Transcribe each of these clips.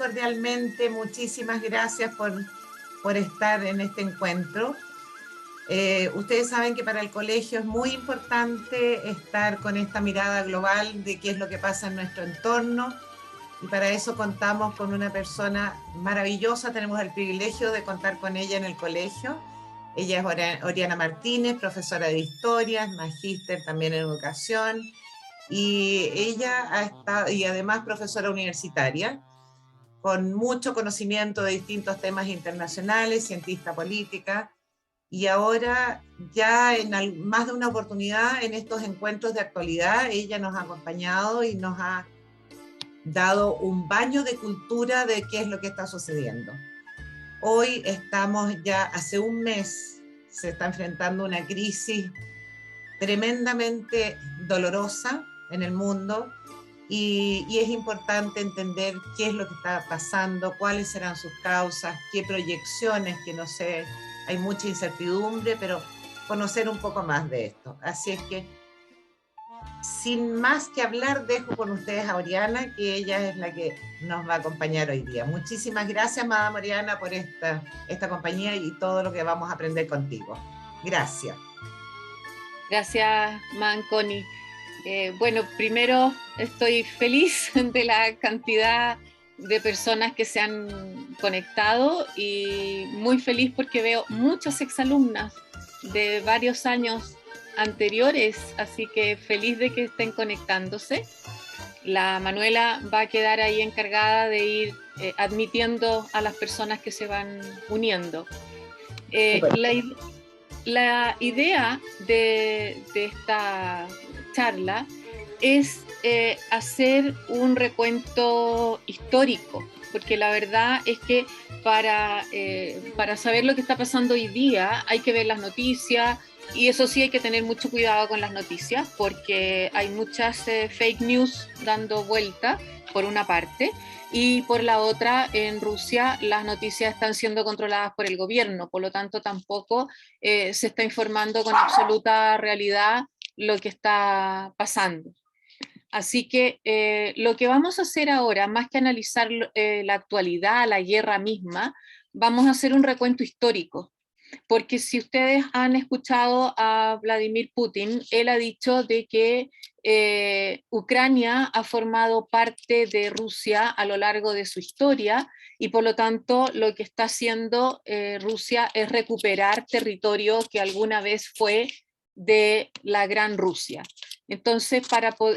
cordialmente. Muchísimas gracias por estar en este encuentro. Ustedes saben que para el colegio es muy importante estar con esta mirada global de qué es lo que pasa en nuestro entorno, y para eso contamos con una persona maravillosa. Tenemos el privilegio de contar con ella en el colegio. Ella es Oriana Martínez, profesora de historia, magíster también en educación, y ella ha estado, y además profesora universitaria, con mucho conocimiento de distintos temas internacionales, cientista política, y ahora ya en más de una oportunidad en estos encuentros de actualidad, ella nos ha acompañado y nos ha dado un baño de cultura de qué es lo que está sucediendo. Hoy estamos ya, hace un mes, se está enfrentando una crisis tremendamente dolorosa en el mundo, y es importante entender qué es lo que está pasando, cuáles serán sus causas, qué proyecciones, que no sé, hay mucha incertidumbre, pero conocer un poco más de esto. Así es que, sin más que hablar, dejo con ustedes a Oriana, que ella es la que nos va a acompañar hoy día. Muchísimas gracias, Madame Oriana, por esta compañía y todo lo que vamos a aprender contigo. Gracias. Gracias, Manconi. Bueno, primero estoy feliz de la cantidad de personas que se han conectado y muy feliz porque veo muchas exalumnas de varios años anteriores, así que feliz de que estén conectándose. La Manuela va a quedar ahí encargada de ir admitiendo a las personas que se van uniendo. La idea de esta charla es hacer un recuento histórico, porque la verdad es que para saber lo que está pasando hoy día hay que ver las noticias, y eso sí, hay que tener mucho cuidado con las noticias porque hay muchas fake news dando vuelta, por una parte, y por la otra, en Rusia las noticias están siendo controladas por el gobierno, por lo tanto tampoco se está informando con absoluta realidad lo que está pasando. Así que lo que vamos a hacer ahora, más que analizar la actualidad, la guerra misma, vamos a hacer un recuento histórico. Porque si ustedes han escuchado a Vladimir Putin, él ha dicho de que Ucrania ha formado parte de Rusia a lo largo de su historia, y por lo tanto lo que está haciendo Rusia es recuperar territorio que alguna vez fue de la Gran Rusia. Entonces,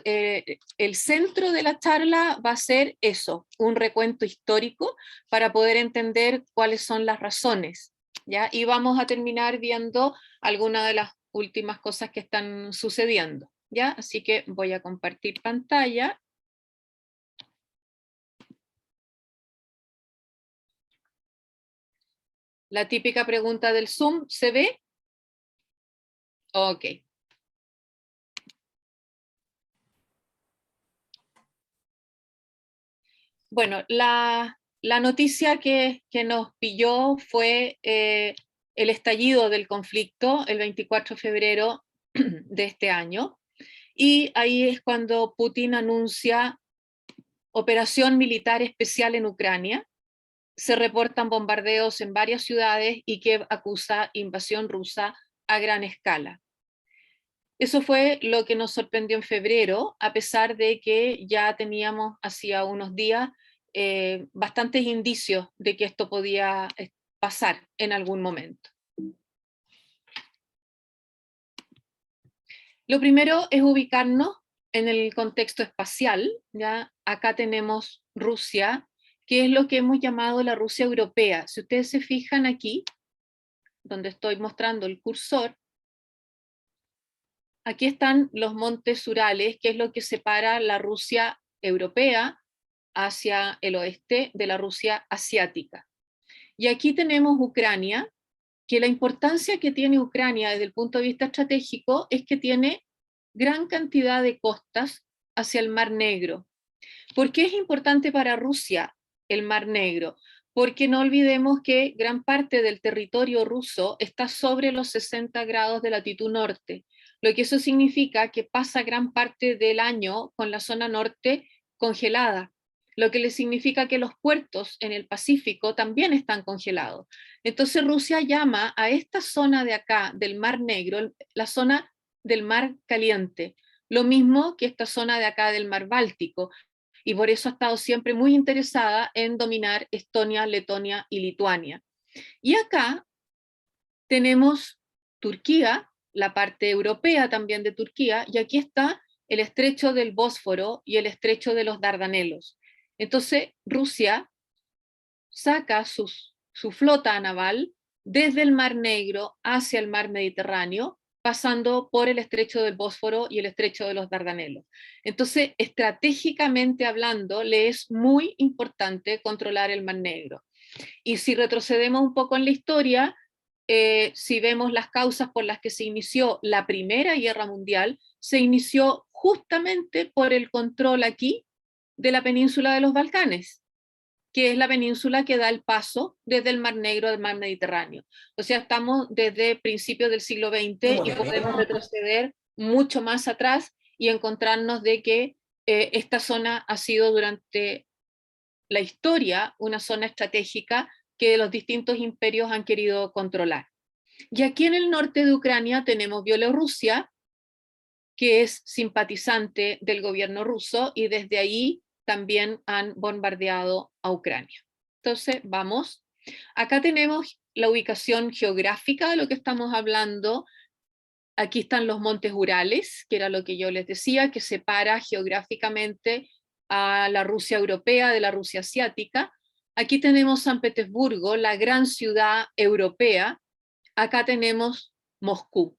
el centro de la charla va a ser eso, un recuento histórico para poder entender cuáles son las razones, ¿ya? Y vamos a terminar viendo algunas de las últimas cosas que están sucediendo, ¿ya? Así que voy a compartir pantalla. La típica pregunta del Zoom, ¿se ve? Ok. Bueno, la noticia que nos pilló fue el estallido del conflicto el 24 de febrero de este año, y ahí es cuando Putin anuncia operación militar especial en Ucrania. Se reportan bombardeos en varias ciudades y Kiev acusa invasión rusa a gran escala. Eso fue lo que nos sorprendió en febrero, a pesar de que ya teníamos hacía unos días bastantes indicios de que esto podía pasar en algún momento. Lo primero es ubicarnos en el contexto espacial, ¿ya? Acá tenemos Rusia, que es lo que hemos llamado la Rusia europea. Si ustedes se fijan aquí, donde estoy mostrando el cursor, aquí están los montes Urales, que es lo que separa la Rusia europea hacia el oeste de la Rusia asiática. Y aquí tenemos Ucrania, que la importancia que tiene Ucrania desde el punto de vista estratégico es que tiene gran cantidad de costas hacia el Mar Negro. ¿Por qué es importante para Rusia el Mar Negro? Porque no olvidemos que gran parte del territorio ruso está sobre los 60 grados de latitud norte, lo que eso significa que pasa gran parte del año con la zona norte congelada. lo que le significa que los puertos en el Pacífico también están congelados. Entonces Rusia llama a esta zona de acá, del Mar Negro, la zona del Mar Caliente, lo mismo que esta zona de acá del Mar Báltico, y por eso ha estado siempre muy interesada en dominar Estonia, Letonia y Lituania. Y acá tenemos Turquía, la parte europea también de Turquía, y aquí está el estrecho del Bósforo y el estrecho de los Dardanelos. Entonces Rusia saca su flota naval desde el Mar Negro hacia el Mar Mediterráneo, pasando por el estrecho del Bósforo y el estrecho de los Dardanelos. Entonces, estratégicamente hablando, le es muy importante controlar el Mar Negro. Y si retrocedemos un poco en la historia, si vemos las causas por las que se inició la Primera Guerra Mundial, se inició justamente por el control aquí de la península de los Balcanes, que es la península que da el paso desde el Mar Negro al Mar Mediterráneo. O sea, estamos desde principios del siglo XX y podemos retroceder mucho más atrás y encontrarnos de que esta zona ha sido durante la historia una zona estratégica que los distintos imperios han querido controlar. Y aquí en el norte de Ucrania tenemos Bielorrusia, que es simpatizante del gobierno ruso, y desde ahí también han bombardeado a Ucrania. Entonces, vamos. Acá tenemos la ubicación geográfica de lo que estamos hablando. Aquí están los montes Urales, que era lo que yo les decía, que separa geográficamente a la Rusia europea de la Rusia asiática. Aquí tenemos San Petersburgo, la gran ciudad europea. Acá tenemos Moscú.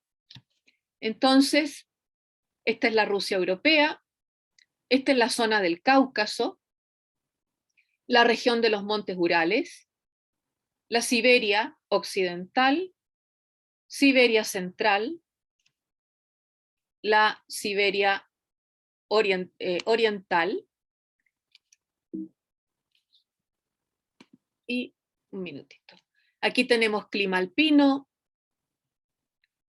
Entonces, esta es la Rusia europea, esta es la zona del Cáucaso, la región de los montes Urales, la Siberia occidental, Siberia central, la Siberia oriental, y un minutito. Aquí tenemos clima alpino,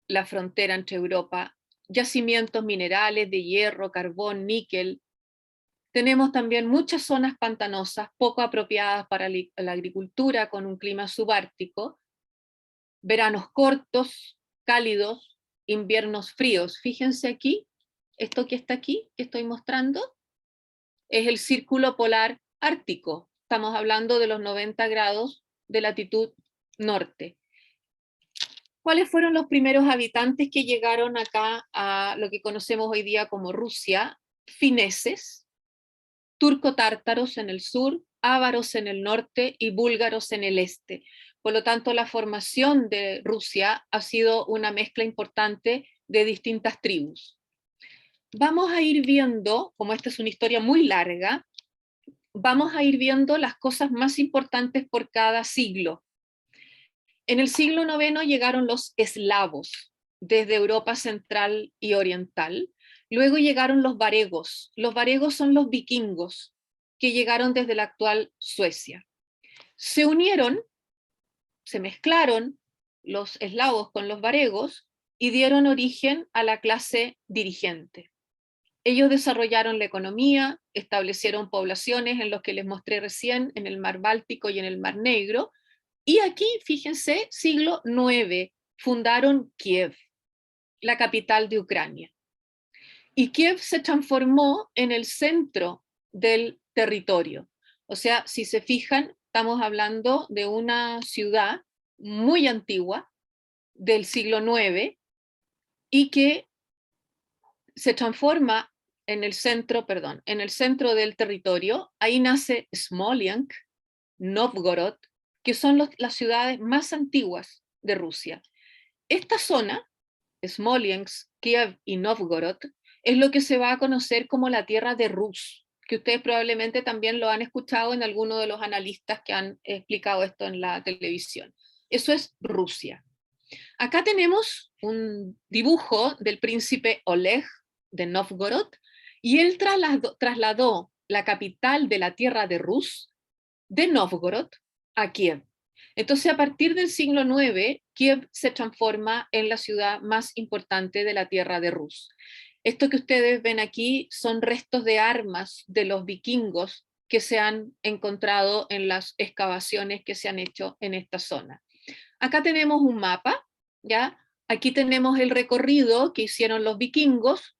la frontera entre Europa, yacimientos minerales de hierro, carbón, níquel. Tenemos también muchas zonas pantanosas, poco apropiadas para la agricultura, con un clima subártico, veranos cortos, cálidos, inviernos fríos. Fíjense aquí, esto que está aquí, que estoy mostrando, es el círculo polar ártico. Estamos hablando de los 90 grados de latitud norte. ¿Cuáles fueron los primeros habitantes que llegaron acá a lo que conocemos hoy día como Rusia? Fineses, turco-tártaros en el sur, ávaros en el norte y búlgaros en el este. Por lo tanto, la formación de Rusia ha sido una mezcla importante de distintas tribus. Vamos a ir viendo, como esta es una historia muy larga, vamos a ir viendo las cosas más importantes por cada siglo. En el siglo IX llegaron los eslavos, desde Europa central y oriental. Luego llegaron los varegos. Los varegos son los vikingos, que llegaron desde la actual Suecia. Se unieron, se mezclaron los eslavos con los varegos y dieron origen a la clase dirigente. Ellos desarrollaron la economía, establecieron poblaciones en los que les mostré recién, en el Mar Báltico y en el Mar Negro. Y aquí, fíjense, siglo IX, fundaron Kiev, la capital de Ucrania. Y Kiev se transformó en el centro del territorio. O sea, si se fijan, estamos hablando de una ciudad muy antigua, del siglo IX, y que se transforma en el centro, en el centro del territorio. Ahí nace Smolensk, Novgorod, que son las ciudades más antiguas de Rusia. Esta zona, Smolensk, Kiev y Novgorod, es lo que se va a conocer como la tierra de Rus, que ustedes probablemente también lo han escuchado en alguno de los analistas que han explicado esto en la televisión. Eso es Rusia. Acá tenemos un dibujo del príncipe Oleg de Novgorod, y él trasladó la capital de la tierra de Rus de Novgorod a Kiev. Entonces, a partir del siglo IX, Kiev se transforma en la ciudad más importante de la tierra de Rus. Esto que ustedes ven aquí son restos de armas de los vikingos que se han encontrado en las excavaciones que se han hecho en esta zona. Acá tenemos un mapa, ¿ya? Aquí tenemos el recorrido que hicieron los vikingos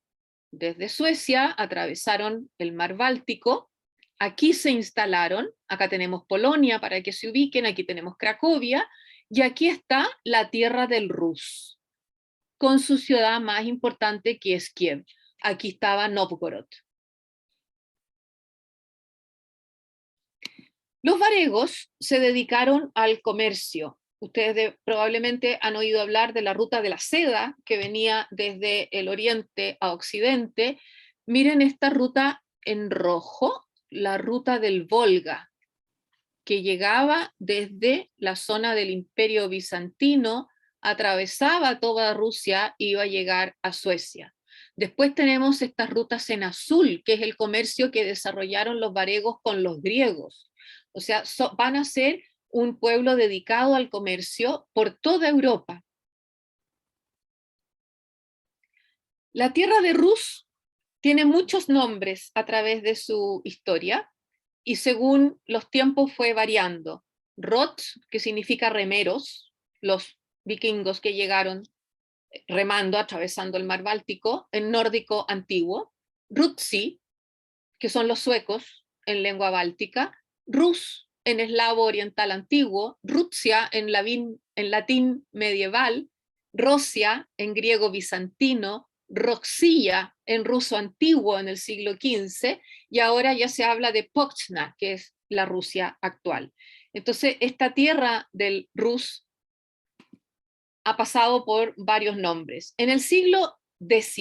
desde Suecia, atravesaron el mar Báltico, aquí se instalaron, acá tenemos Polonia para que se ubiquen, aquí tenemos Cracovia, y aquí está la tierra del Rus, con su ciudad más importante que es Kiev. Aquí estaba Novgorod. Los varegos se dedicaron al comercio. Ustedes probablemente han oído hablar de la ruta de la seda que venía desde el oriente a occidente. Miren esta ruta en rojo, la ruta del Volga, que llegaba desde la zona del Imperio Bizantino, atravesaba toda Rusia e iba a llegar a Suecia. Después tenemos estas rutas en azul, que es el comercio que desarrollaron los varegos con los griegos. O sea, van a ser un pueblo dedicado al comercio por toda Europa. La tierra de Rus tiene muchos nombres a través de su historia y según los tiempos fue variando. Rot, que significa remeros, los vikingos que llegaron remando, atravesando el mar Báltico, en nórdico antiguo. Rutsi, que son los suecos en lengua báltica. Rus, en eslavo oriental antiguo. Rutsia, en latín medieval. Rosia, en griego bizantino. Roxilla, en ruso antiguo en el siglo XV, y ahora ya se habla de Pochna, que es la Rusia actual. Entonces, esta tierra del Rus ha pasado por varios nombres. En el siglo X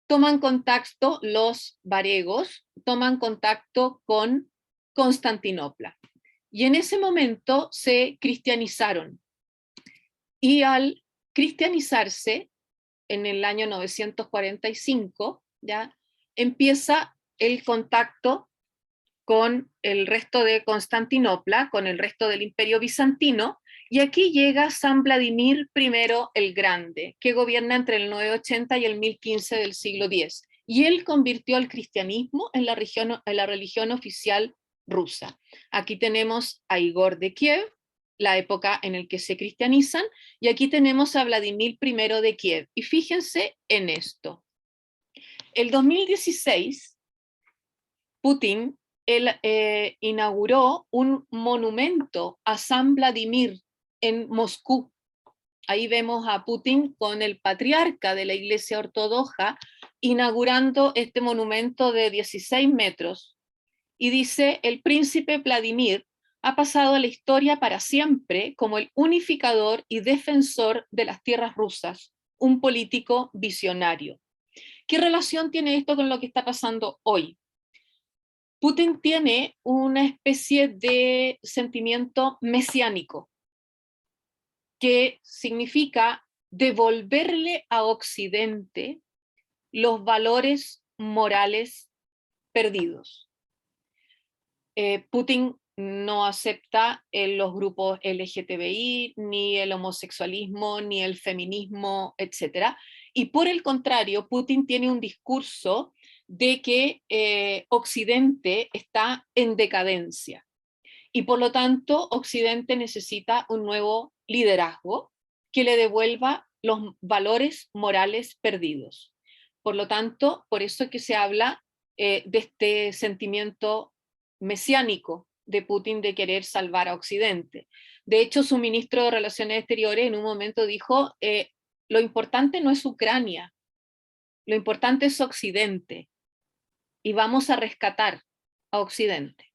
toman contacto los varegos, toman contacto con Constantinopla. Y en ese momento se cristianizaron. Y al cristianizarse, en el año 945, ¿ya? Empieza el contacto con el resto de Constantinopla, con el resto del Imperio Bizantino, y aquí llega San Vladimir I el Grande, que gobierna entre el 980 y el 1015 del siglo X, y él convirtió al cristianismo en la religión oficial rusa. Aquí tenemos a Igor de Kiev, la época en la que se cristianizan, y aquí tenemos a Vladimir I de Kiev. Y fíjense en esto. El 2016, Putin inauguró un monumento a San Vladimir en Moscú. Ahí vemos a Putin con el patriarca de la Iglesia Ortodoxa inaugurando este monumento de 16 metros. Y dice, el príncipe Vladimir ha pasado a la historia para siempre como el unificador y defensor de las tierras rusas, un político visionario. ¿Qué relación tiene esto con lo que está pasando hoy? Putin tiene una especie de sentimiento mesiánico, que significa devolverle a Occidente los valores morales perdidos. Putin no acepta los grupos LGTBI, ni el homosexualismo, ni el feminismo, etc. Y por el contrario, Putin tiene un discurso de que Occidente está en decadencia. Y por lo tanto, Occidente necesita un nuevo liderazgo que le devuelva los valores morales perdidos. Por lo tanto, por eso es que se habla de este sentimiento mesiánico de Putin de querer salvar a Occidente. De hecho, su ministro de Relaciones Exteriores en un momento dijo, lo importante no es Ucrania, lo importante es Occidente, y vamos a rescatar a Occidente.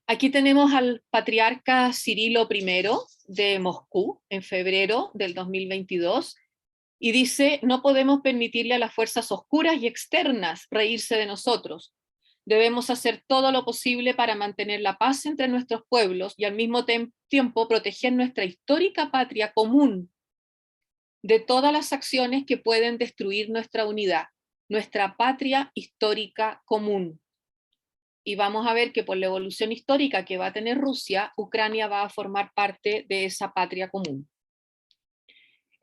Aquí tenemos al patriarca Cirilo I de Moscú en febrero del 2022 y dice, no podemos permitirle a las fuerzas oscuras y externas reírse de nosotros. Debemos hacer todo lo posible para mantener la paz entre nuestros pueblos y al mismo tiempo proteger nuestra histórica patria común de todas las acciones que pueden destruir nuestra unidad, nuestra patria histórica común. Y vamos a ver que por la evolución histórica que va a tener Rusia, Ucrania va a formar parte de esa patria común.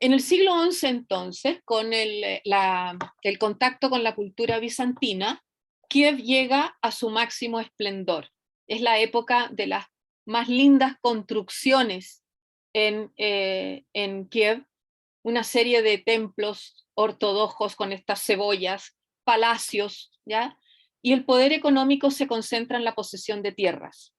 En el siglo XI, entonces, con el contacto con la cultura bizantina, Kiev llega a su máximo esplendor. Es la época de las más lindas construcciones en Kiev, una serie de templos ortodoxos con estas cebollas, palacios, ¿ya? Y el poder económico se concentra en la posesión de tierras.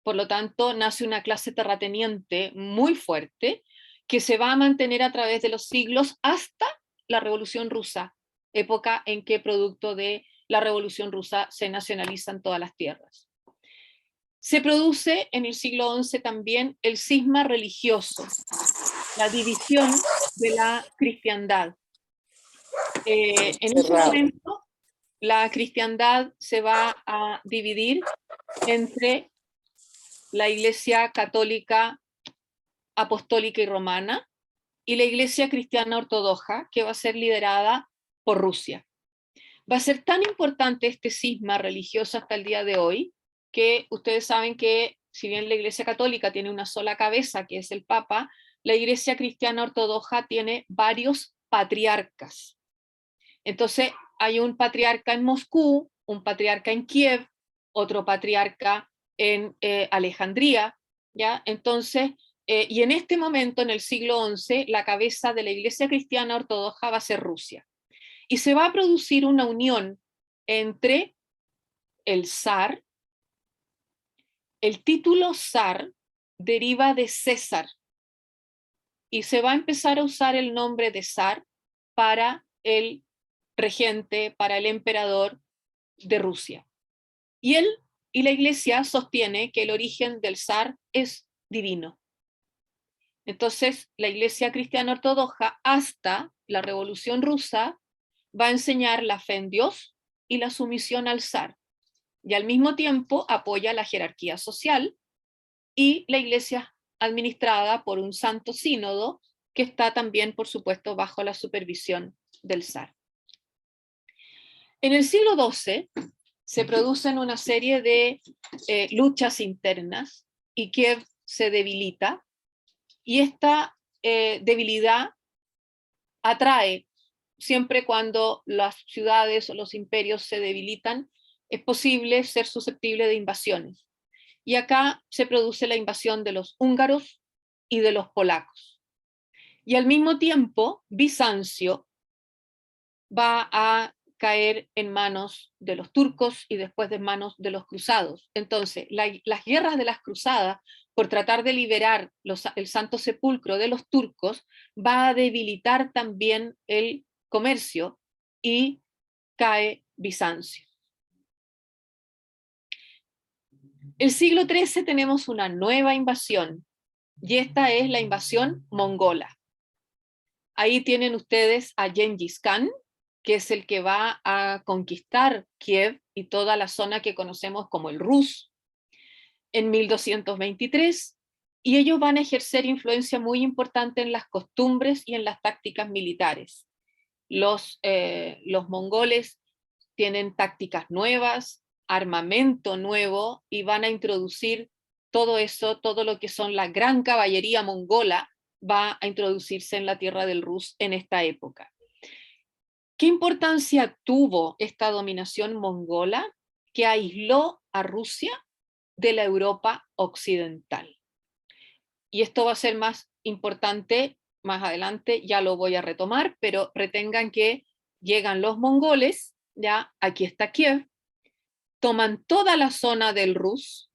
Por lo tanto, nace una clase terrateniente muy fuerte que se va a mantener a través de los siglos hasta la Revolución Rusa, época en que producto de la Revolución Rusa se nacionalizan todas las tierras. Se produce en el siglo XI también el cisma religioso, la división de la cristiandad. En ese momento, la cristiandad se va a dividir entre la Iglesia Católica, Apostólica y Romana, y la Iglesia Cristiana Ortodoxa, que va a ser liderada por Rusia. Va a ser tan importante este cisma religioso hasta el día de hoy, que ustedes saben que si bien la Iglesia Católica tiene una sola cabeza, que es el Papa, la Iglesia Cristiana Ortodoxa tiene varios patriarcas. Entonces hay un patriarca en Moscú, un patriarca en Kiev, otro patriarca en Alejandría, ¿ya? Entonces, y en este momento, en el siglo XI, la cabeza de la Iglesia Cristiana Ortodoxa va a ser Rusia. Y se va a producir una unión entre el zar. El título zar deriva de César, y se va a empezar a usar el nombre de zar para el regente, para el emperador de Rusia. Y él y la Iglesia sostiene que el origen del zar es divino. Entonces, la Iglesia Cristiana Ortodoxa, hasta la Revolución Rusa, va a enseñar la fe en Dios y la sumisión al zar, y al mismo tiempo apoya la jerarquía social y la Iglesia administrada por un santo sínodo que está también, por supuesto, bajo la supervisión del zar. En el siglo XII se producen una serie de luchas internas y Kiev se debilita, y esta debilidad atrae, siempre cuando las ciudades o los imperios se debilitan, es posible ser susceptible de invasiones. Y acá se produce la invasión de los húngaros y de los polacos. Y al mismo tiempo, Bizancio va a caer en manos de los turcos y después de manos de los cruzados. Entonces, las guerras de las cruzadas, por tratar de liberar el Santo Sepulcro de los turcos, va a debilitar también el comercio y cae Bizancio. El siglo XIII tenemos una nueva invasión, y esta es la invasión mongola. Ahí tienen ustedes a Gengis Khan, que es el que va a conquistar Kiev y toda la zona que conocemos como el Rus en 1223, y ellos van a ejercer influencia muy importante en las costumbres y en las tácticas militares. Los mongoles tienen tácticas nuevas, armamento nuevo, y van a introducir todo eso, todo lo que son la gran caballería mongola, va a introducirse en la tierra del Rus en esta época. ¿Qué importancia tuvo esta dominación mongola que aisló a Rusia de la Europa occidental? Y esto va a ser más importante más adelante, ya lo voy a retomar, pero retengan que llegan los mongoles, ya aquí está Kiev, toman toda la zona del Rus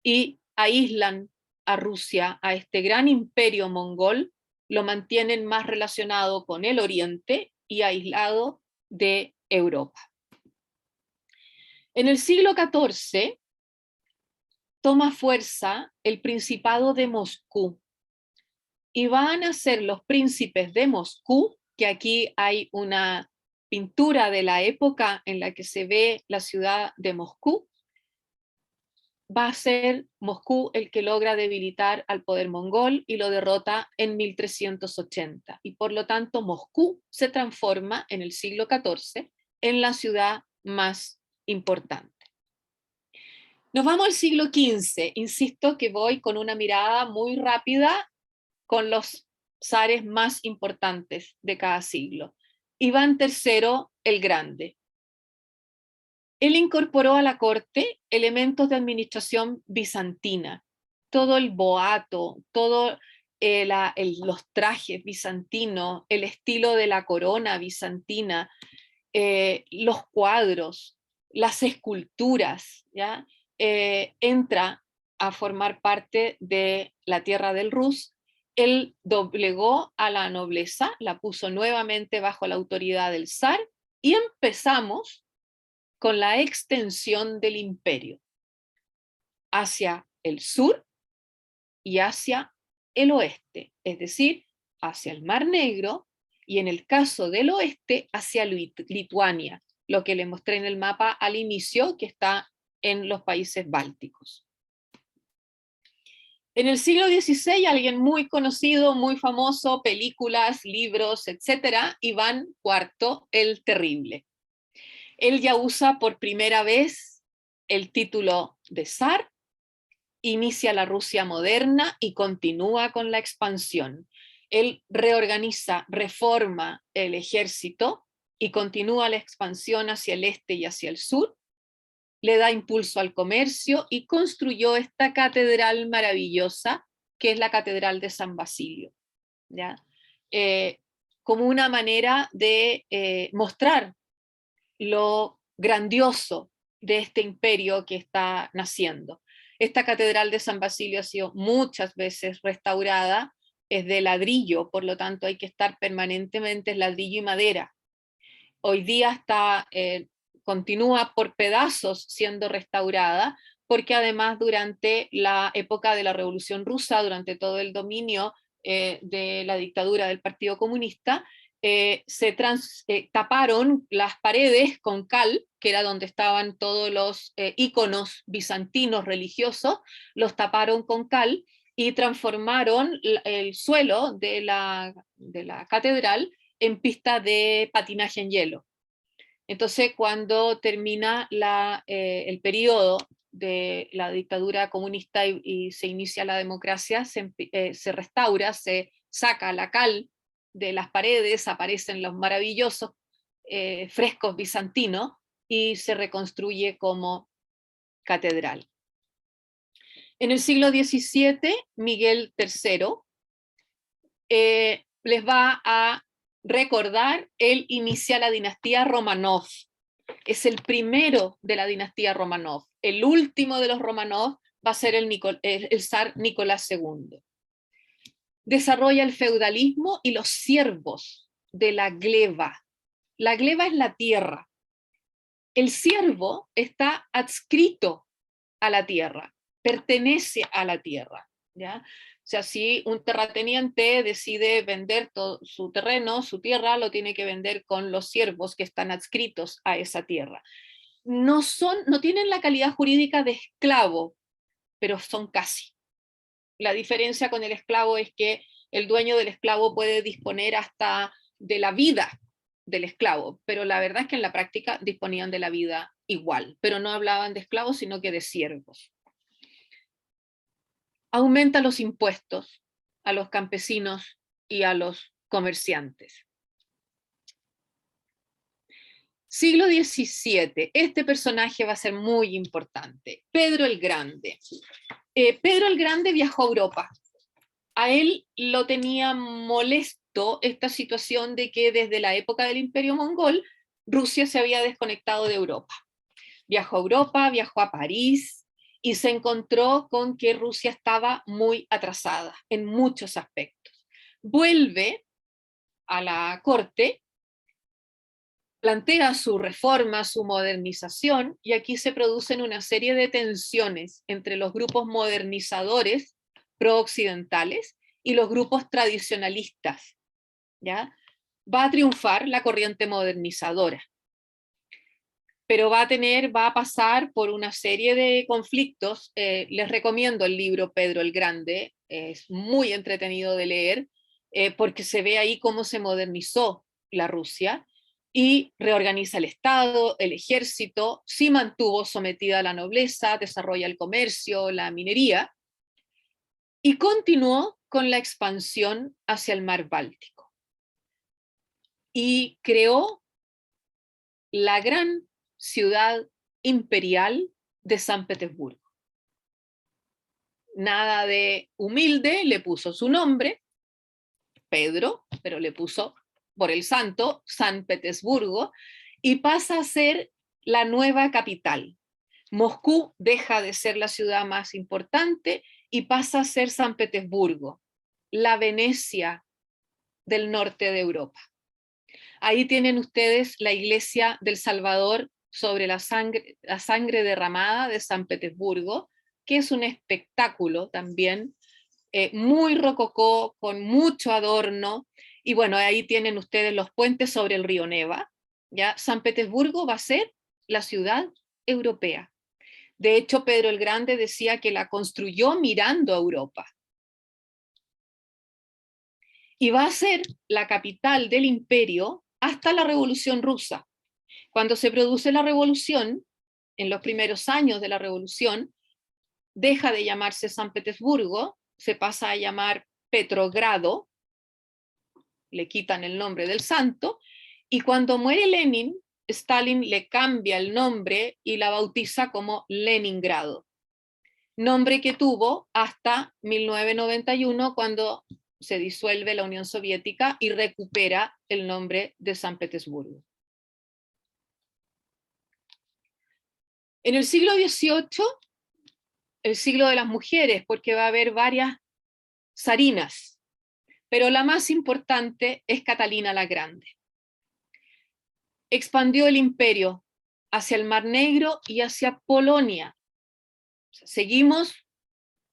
y aíslan a Rusia, a este gran imperio mongol, lo mantienen más relacionado con el Oriente y aislado de Europa. En el siglo XIV toma fuerza el Principado de Moscú, y van a ser los príncipes de Moscú, que aquí hay una pintura de la época en la que se ve la ciudad de Moscú. Va a ser Moscú el que logra debilitar al poder mongol y lo derrota en 1380. Y por lo tanto Moscú se transforma en el siglo XIV en la ciudad más importante. Nos vamos al siglo XV. Insisto que voy con una mirada muy rápida, con los zares más importantes de cada siglo. Iván III el Grande. Él incorporó a la corte elementos de administración bizantina, todo el boato, todo los trajes bizantinos, el estilo de la corona bizantina, los cuadros, las esculturas, ¿ya? Entra a formar parte de la tierra del Rus. Él doblegó a la nobleza, la puso nuevamente bajo la autoridad del zar y empezamos con la extensión del imperio hacia el sur y hacia el oeste, es decir, hacia el Mar Negro y en el caso del oeste hacia Lituania, lo que les mostré en el mapa al inicio, que está en los países bálticos. En el siglo XVI, alguien muy conocido, muy famoso, películas, libros, etc., Iván IV el Terrible. Él ya usa por primera vez el título de zar, inicia la Rusia moderna y continúa con la expansión. Él reorganiza, reforma el ejército y continúa la expansión hacia el este y hacia el sur, le da impulso al comercio y construyó esta catedral maravillosa que es la Catedral de San Basilio, ¿ya? Como una manera de mostrar lo grandioso de este imperio que está naciendo. Esta catedral de San Basilio ha sido muchas veces restaurada, es de ladrillo, por lo tanto hay que estar permanentemente en ladrillo y madera. Hoy día continúa por pedazos siendo restaurada, porque además durante la época de la Revolución Rusa, durante todo el dominio de la dictadura del Partido Comunista, taparon las paredes con cal, que era donde estaban todos los íconos bizantinos religiosos, los taparon con cal y transformaron el suelo de la catedral en pista de patinaje en hielo. Entonces, cuando termina el periodo de la dictadura comunista y se inicia la democracia, se restaura, se saca la cal de las paredes, aparecen los maravillosos frescos bizantinos y se reconstruye como catedral. En el siglo XVII, Miguel III les va a recordar, él inicia la dinastía Romanov. Es el primero de la dinastía Romanov. El último de los Romanov va a ser el zar Nicolás II. Desarrolla el feudalismo y los siervos de la gleba. La gleba es la tierra. El siervo está adscrito a la tierra, pertenece a la tierra, ¿ya? O sea, si un terrateniente decide vender todo su terreno, su tierra, lo tiene que vender con los siervos que están adscritos a esa tierra. No tienen la calidad jurídica de esclavo, pero son casi. La diferencia con el esclavo es que el dueño del esclavo puede disponer hasta de la vida del esclavo, pero la verdad es que en la práctica disponían de la vida igual, pero no hablaban de esclavos, sino que de siervos. Aumenta los impuestos a los campesinos y a los comerciantes. Siglo XVII, este personaje va a ser muy importante, Pedro el Grande. Pedro el Grande viajó a Europa. A él lo tenía molesto esta situación de que desde la época del Imperio Mongol, Rusia se había desconectado de Europa. Viajó a Europa, viajó a París, y se encontró con que Rusia estaba muy atrasada en muchos aspectos. Vuelve a la corte, plantea su reforma, su modernización, y aquí se producen una serie de tensiones entre los grupos modernizadores pro-occidentales y los grupos tradicionalistas, ¿ya? Va a triunfar la corriente modernizadora, pero va a pasar por una serie de conflictos. Les recomiendo el libro Pedro el Grande, es muy entretenido de leer, porque se ve ahí cómo se modernizó la Rusia, y reorganiza el Estado, el ejército, sí mantuvo sometida a la nobleza, desarrolla el comercio, la minería, y continuó con la expansión hacia el mar Báltico y creó la gran ciudad imperial de San Petersburgo. Nada de humilde, le puso su nombre, Pedro, pero le puso por el santo, San Petersburgo, y pasa a ser la nueva capital. Moscú deja de ser la ciudad más importante y pasa a ser San Petersburgo, la Venecia del norte de Europa. Ahí tienen ustedes la iglesia del Salvador sobre la sangre derramada de San Petersburgo, que es un espectáculo también muy rococó, con mucho adorno, y bueno, ahí tienen ustedes los puentes sobre el río Neva. ¿Ya? San Petersburgo va a ser la ciudad europea. De hecho, Pedro el Grande decía que la construyó mirando a Europa. Y va a ser la capital del imperio hasta la Revolución Rusa. Cuando se produce la revolución, en los primeros años de la revolución, deja de llamarse San Petersburgo, se pasa a llamar Petrogrado, le quitan el nombre del santo, y cuando muere Lenin, Stalin le cambia el nombre y la bautiza como Leningrado, nombre que tuvo hasta 1991, cuando se disuelve la Unión Soviética y recupera el nombre de San Petersburgo. En el siglo XVIII, el siglo de las mujeres, porque va a haber varias zarinas, pero la más importante es Catalina la Grande. Expandió el imperio hacia el Mar Negro y hacia Polonia. Seguimos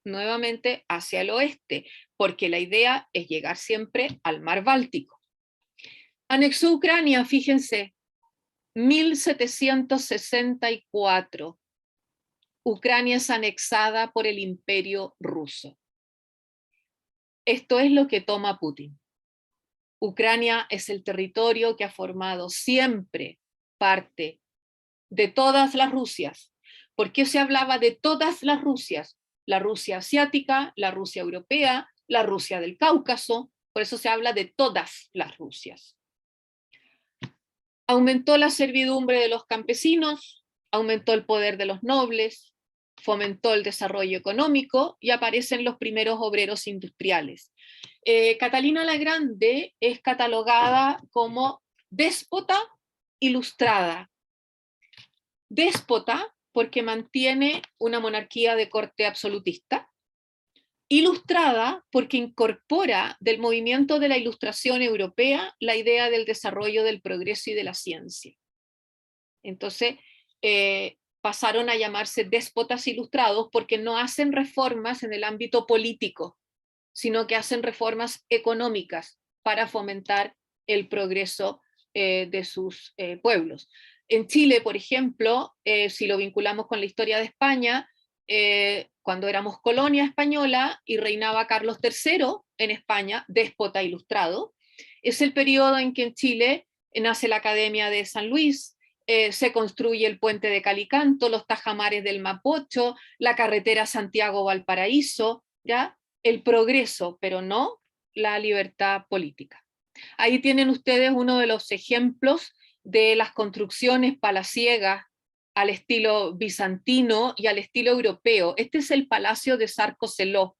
nuevamente hacia el oeste, porque la idea es llegar siempre al Mar Báltico. Anexó Ucrania, fíjense, 1764. Ucrania es anexada por el Imperio Ruso. Esto es lo que toma Putin. Ucrania es el territorio que ha formado siempre parte de todas las Rusias. ¿Por qué se hablaba de todas las Rusias? La Rusia asiática, la Rusia europea, la Rusia del Cáucaso, por eso se habla de todas las Rusias. Aumentó la servidumbre de los campesinos, aumentó el poder de los nobles, fomentó el desarrollo económico y aparecen los primeros obreros industriales. Catalina la Grande es catalogada como déspota ilustrada. Déspota porque mantiene una monarquía de corte absolutista. Ilustrada porque incorpora del movimiento de la Ilustración europea la idea del desarrollo del progreso y de la ciencia. Entonces, pasaron a llamarse déspotas ilustrados porque no hacen reformas en el ámbito político, sino que hacen reformas económicas para fomentar el progreso de sus pueblos. En Chile, por ejemplo, si lo vinculamos con la historia de España, cuando éramos colonia española y reinaba Carlos III en España, déspota ilustrado, es el periodo en que en Chile nace la Academia de San Luis, se construye el puente de Calicanto, los tajamares del Mapocho, la carretera Santiago-Valparaíso, ¿ya? El progreso, pero no la libertad política. Ahí tienen ustedes uno de los ejemplos de las construcciones palaciegas al estilo bizantino y al estilo europeo. Este es el Palacio de Sarkozeló,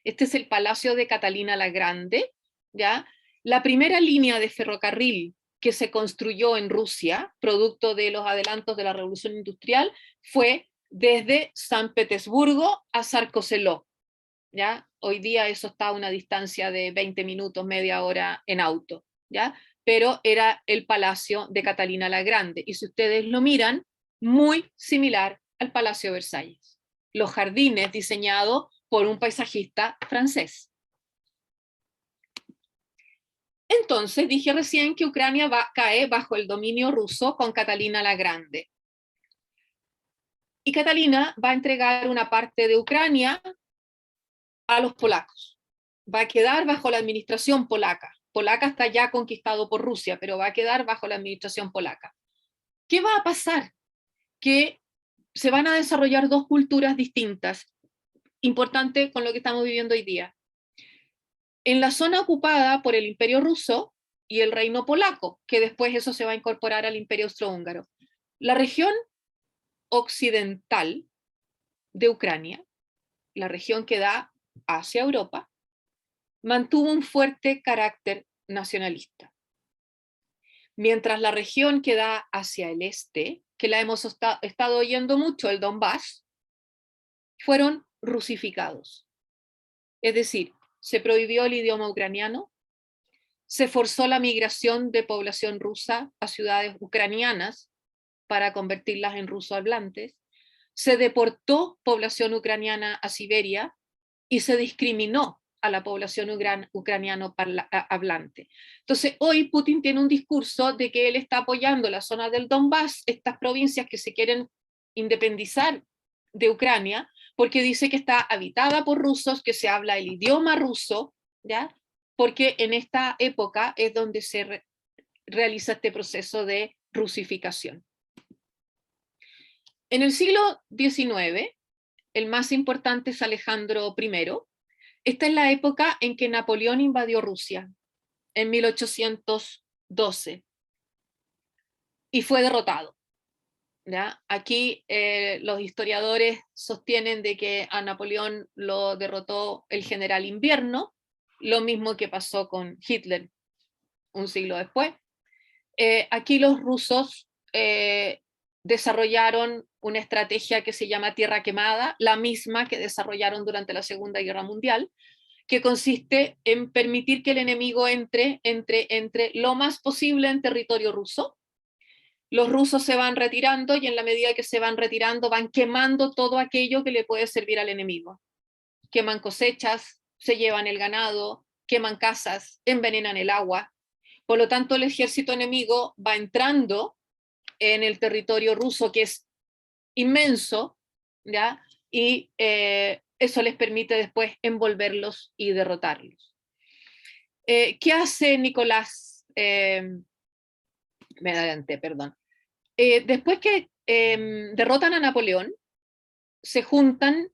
este es el Palacio de Catalina la Grande, ¿ya? La primera línea de ferrocarril que se construyó en Rusia, producto de los adelantos de la Revolución Industrial, fue desde San Petersburgo a Sarkozeló, ¿ya? Hoy día eso está a una distancia de 20 minutos, media hora en auto, ¿ya? Pero era el Palacio de Catalina la Grande, y si ustedes lo miran, muy similar al Palacio de Versalles. Los jardines diseñados por un paisajista francés. Entonces, dije recién que Ucrania cae bajo el dominio ruso con Catalina la Grande. Y Catalina va a entregar una parte de Ucrania a los polacos. Va a quedar bajo la administración polaca. Polaca está ya conquistado por Rusia, pero va a quedar bajo la administración polaca. ¿Qué va a pasar? Que se van a desarrollar dos culturas distintas, importante con lo que estamos viviendo hoy día. en la zona ocupada por el Imperio Ruso y el Reino Polaco, que después eso se va a incorporar al Imperio Austrohúngaro. La región occidental de Ucrania, la región que da hacia Europa, mantuvo un fuerte carácter nacionalista. Mientras la región que da hacia el este, que la hemos estado oyendo mucho, el Donbass, fueron rusificados. Es decir, se prohibió el idioma ucraniano, se forzó la migración de población rusa a ciudades ucranianas para convertirlas en ruso hablantes, se deportó población ucraniana a Siberia y se discriminó a la población ucraniano hablante. Entonces, hoy Putin tiene un discurso de que él está apoyando la zona del Donbass, estas provincias que se quieren independizar de Ucrania, porque dice que está habitada por rusos, que se habla el idioma ruso, ¿ya? Porque en esta época es donde se realiza este proceso de rusificación. En el siglo XIX, el más importante es Alejandro I. Esta es la época en que Napoleón invadió Rusia, en 1812, y fue derrotado. ¿Ya? Aquí los historiadores sostienen de que a Napoleón lo derrotó el general Invierno, lo mismo que pasó con Hitler un siglo después. Aquí los rusos desarrollaron una estrategia que se llama tierra quemada, la misma que desarrollaron durante la Segunda Guerra Mundial, que consiste en permitir que el enemigo entre lo más posible en territorio ruso. Los rusos se van retirando y en la medida que se van retirando van quemando todo aquello que le puede servir al enemigo. Queman cosechas, se llevan el ganado, queman casas, envenenan el agua. Por lo tanto, el ejército enemigo va entrando en el territorio ruso, que es inmenso, ¿ya? Y eso les permite después envolverlos y derrotarlos. ¿Qué hace Nicolás? Me adelanté, perdón. Después que derrotan a Napoleón, se juntan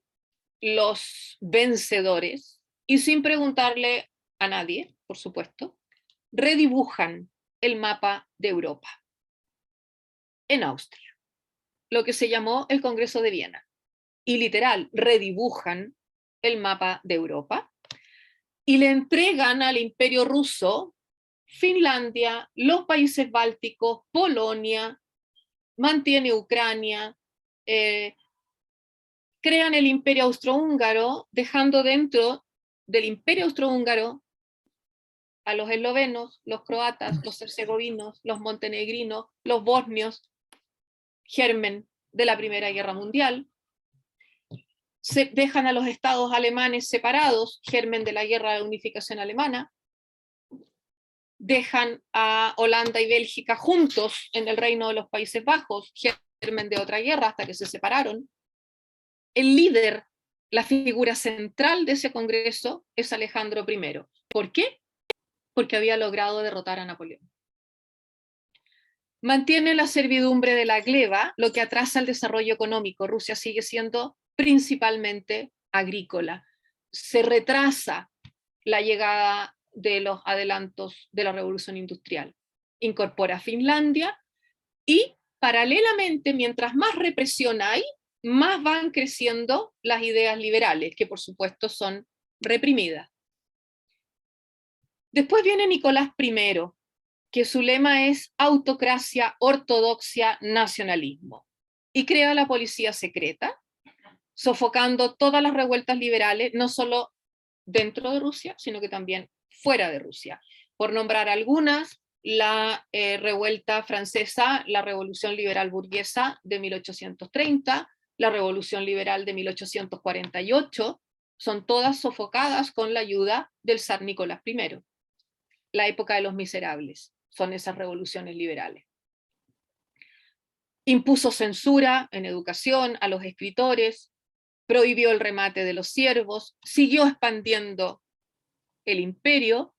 los vencedores y sin preguntarle a nadie, por supuesto, redibujan el mapa de Europa en Austria, lo que se llamó el Congreso de Viena. Y literal, redibujan el mapa de Europa y le entregan al Imperio Ruso Finlandia, los países bálticos, Polonia, mantiene Ucrania, crean el Imperio Austrohúngaro, dejando dentro del Imperio Austrohúngaro a los eslovenos, los croatas, los herzegovinos, los montenegrinos, los bosnios, germen de la Primera Guerra Mundial. Se dejan a los estados alemanes separados, germen de la Guerra de Unificación Alemana. Dejan a Holanda y Bélgica juntos en el Reino de los Países Bajos, germen de otra guerra hasta que se separaron. El líder, la figura central de ese congreso es Alejandro I. ¿Por qué? Porque había logrado derrotar a Napoleón. Mantiene la servidumbre de la gleba, lo que atrasa el desarrollo económico. Rusia sigue siendo principalmente agrícola. Se retrasa la llegada de los adelantos de la revolución industrial. Incorpora Finlandia y paralelamente, mientras más represión hay, más van creciendo las ideas liberales, que por supuesto son reprimidas. Después viene Nicolás I, que su lema es autocracia, ortodoxia, nacionalismo, y crea la policía secreta, sofocando todas las revueltas liberales, no solo dentro de Rusia, sino que también fuera de Rusia. Por nombrar algunas, la revuelta francesa, la Revolución Liberal Burguesa de 1830, la Revolución Liberal de 1848, son todas sofocadas con la ayuda del zar Nicolás I. La época de los miserables son esas revoluciones liberales. Impuso censura en educación a los escritores, prohibió el remate de los siervos, siguió expandiendo el imperio,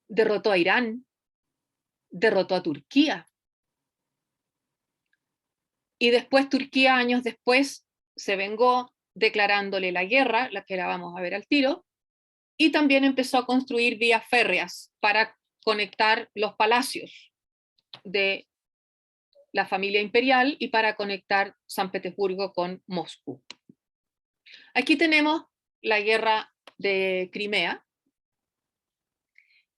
derrotó a Irán, derrotó a Turquía. Y después Turquía, años después, se vengó declarándole la guerra, la que la vamos a ver al tiro, y también empezó a construir vías férreas para conectar los palacios de la familia imperial y para conectar San Petersburgo con Moscú. Aquí tenemos la guerra de Crimea.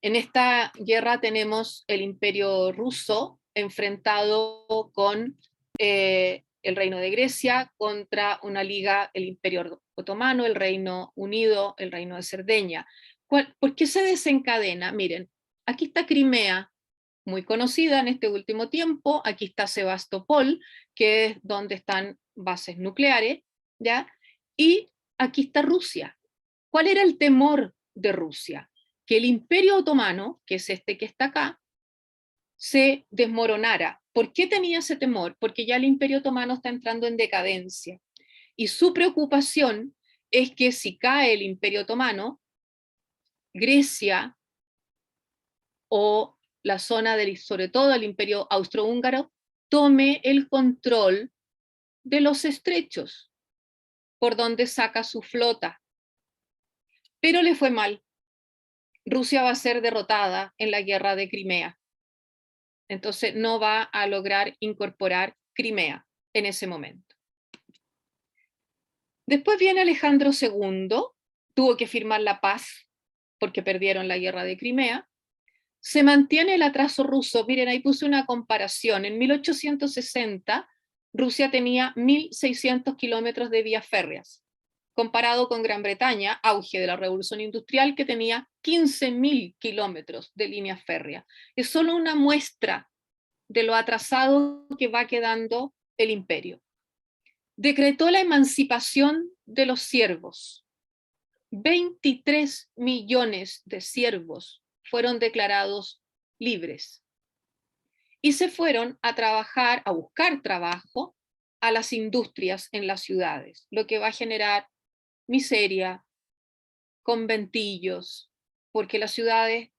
En esta guerra tenemos el Imperio ruso enfrentado con el Reino de Grecia contra una liga, el Imperio Otomano, el Reino Unido, el Reino de Cerdeña. ¿Por qué se desencadena? Miren, aquí está Crimea, muy conocida en este último tiempo. Aquí está Sebastopol, que es donde están bases nucleares, ¿ya? Y aquí está Rusia. ¿Cuál era el temor de Rusia? Que el Imperio Otomano, que es este que está acá, se desmoronara. ¿Por qué tenía ese temor? Porque ya el Imperio Otomano está entrando en decadencia. Y su preocupación es que si cae el Imperio Otomano, Grecia o la zona del, sobre todo el Imperio Austrohúngaro, tome el control de los estrechos, por donde saca su flota. Pero le fue mal. Rusia va a ser derrotada en la guerra de Crimea. Entonces no va a lograr incorporar Crimea en ese momento. Después viene Alejandro II, tuvo que firmar la paz porque perdieron la guerra de Crimea. Se mantiene el atraso ruso. Miren, ahí puse una comparación. En 1860, Rusia tenía 1.600 kilómetros de vías férreas, comparado con Gran Bretaña, auge de la Revolución Industrial, que tenía 15.000 kilómetros de líneas férreas. Es solo una muestra de lo atrasado que va quedando el imperio. Decretó la emancipación de los siervos. 23 millones de siervos fueron declarados libres y se fueron a trabajar, a buscar trabajo a las industrias en las ciudades, lo que va a generar miseria, conventillos, porque las ciudades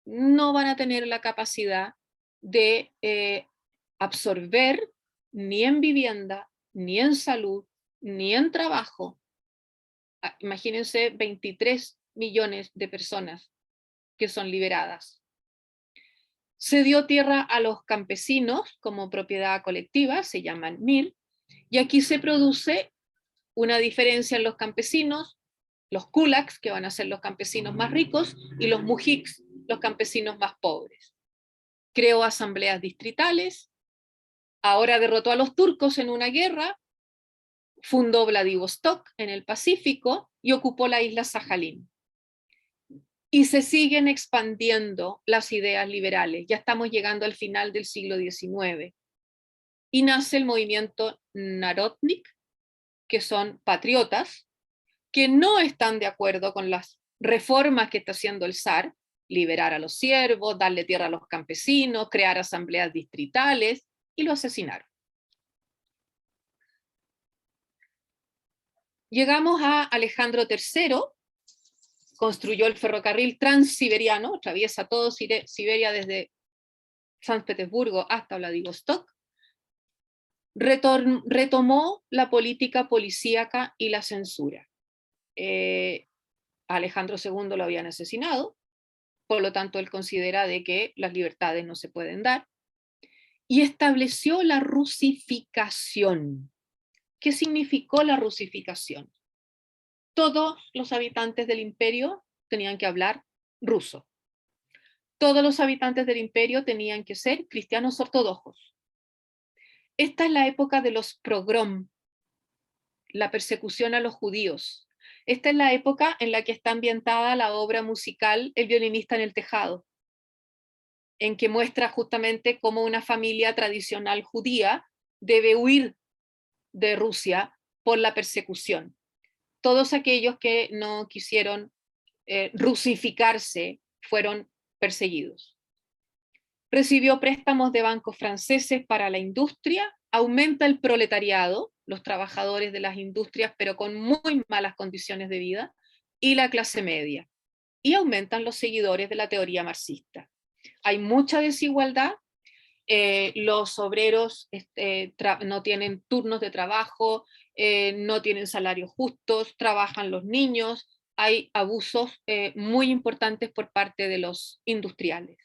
no van a tener la capacidad de absorber ni en vivienda, ni en salud, ni en trabajo. Imagínense 23 millones de personas que son liberadas. Se dio tierra a los campesinos como propiedad colectiva, se llaman mir, y aquí se produce una diferencia en los campesinos, los kulaks, que van a ser los campesinos más ricos, y los mujiks, los campesinos más pobres. Creó asambleas distritales, ahora derrotó a los turcos en una guerra, fundó Vladivostok en el Pacífico y ocupó la isla Sajalín. Y se siguen expandiendo las ideas liberales. Ya estamos llegando al final del siglo XIX. Y nace el movimiento Narodnik, que son patriotas, que no están de acuerdo con las reformas que está haciendo el zar, liberar a los siervos, darle tierra a los campesinos, crear asambleas distritales, y lo asesinaron. Llegamos a Alejandro III, construyó el ferrocarril transiberiano, atraviesa todo Siberia desde San Petersburgo hasta Vladivostok, retomó la política policíaca y la censura. Alejandro II lo habían asesinado, por lo tanto él considera de que las libertades no se pueden dar, y estableció la rusificación. ¿Qué significó la rusificación? Todos los habitantes del imperio tenían que hablar ruso. Todos los habitantes del imperio tenían que ser cristianos ortodoxos. Esta es la época de los pogrom, la persecución a los judíos. Esta es la época en la que está ambientada la obra musical El violinista en el tejado, en que muestra justamente cómo una familia tradicional judía debe huir de Rusia por la persecución. Todos aquellos que no quisieron rusificarse fueron perseguidos. Recibió préstamos de bancos franceses para la industria, aumenta el proletariado, los trabajadores de las industrias, pero con muy malas condiciones de vida, y la clase media, y aumentan los seguidores de la teoría marxista. Hay mucha desigualdad, los obreros no tienen turnos de trabajo, no tienen salarios justos, trabajan los niños, hay abusos muy importantes por parte de los industriales.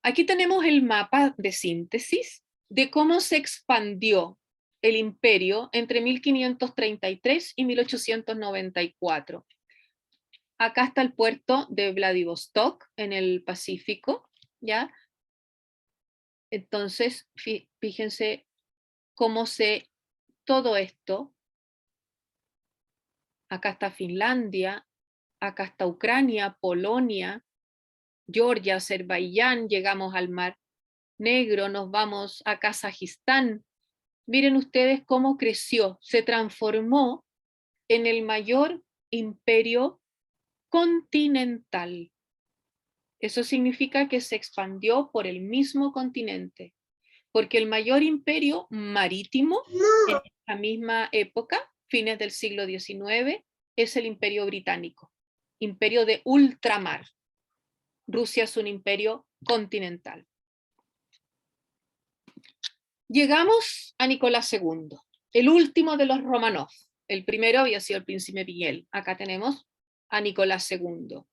Aquí tenemos el mapa de síntesis de cómo se expandió el imperio entre 1533 y 1894. Acá está el puerto de Vladivostok en el Pacífico, ¿ya? Entonces, fíjense cómo todo esto, acá está Finlandia, acá está Ucrania, Polonia, Georgia, Azerbaiyán, llegamos al Mar Negro, nos vamos a Kazajistán. Miren ustedes cómo creció, se transformó en el mayor imperio continental. Eso significa que se expandió por el mismo continente, porque el mayor imperio marítimo en esta misma época, fines del siglo XIX, es el imperio británico, imperio de ultramar. Rusia es un imperio continental. Llegamos a Nicolás II, el último de los Romanov. El primero había sido el príncipe Miguel. Acá tenemos a Nicolás II.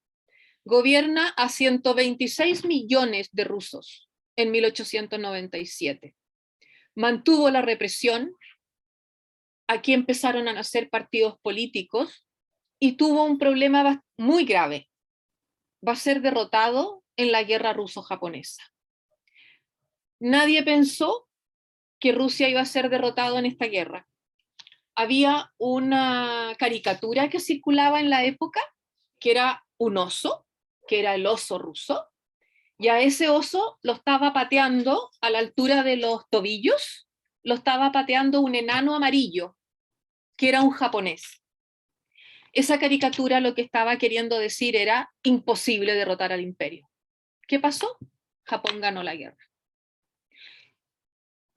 Gobierna a 126 millones de rusos en 1897. Mantuvo la represión. Aquí empezaron a nacer partidos políticos y tuvo un problema muy grave. Va a ser derrotado en la guerra ruso-japonesa. Nadie pensó que Rusia iba a ser derrotado en esta guerra. Había una caricatura que circulaba en la época, que era un oso, que era el oso ruso, y a ese oso lo estaba pateando a la altura de los tobillos, lo estaba pateando un enano amarillo, que era un japonés. Esa caricatura lo que estaba queriendo decir era imposible derrotar al imperio. ¿Qué pasó? Japón ganó la guerra.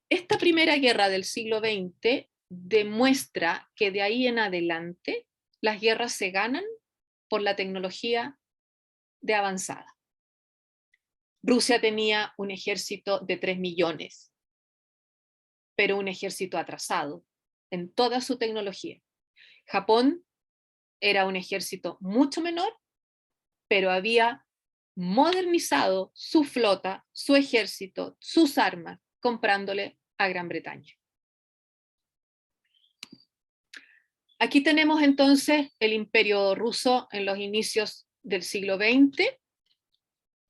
Esta primera guerra del siglo XX demuestra que de ahí en adelante las guerras se ganan por la tecnología de avanzada. Rusia tenía un ejército de 3 millones, pero un ejército atrasado en toda su tecnología. Japón era un ejército mucho menor, pero había modernizado su flota, su ejército, sus armas, comprándole a Gran Bretaña. Aquí tenemos entonces el imperio ruso en los inicios del siglo XX.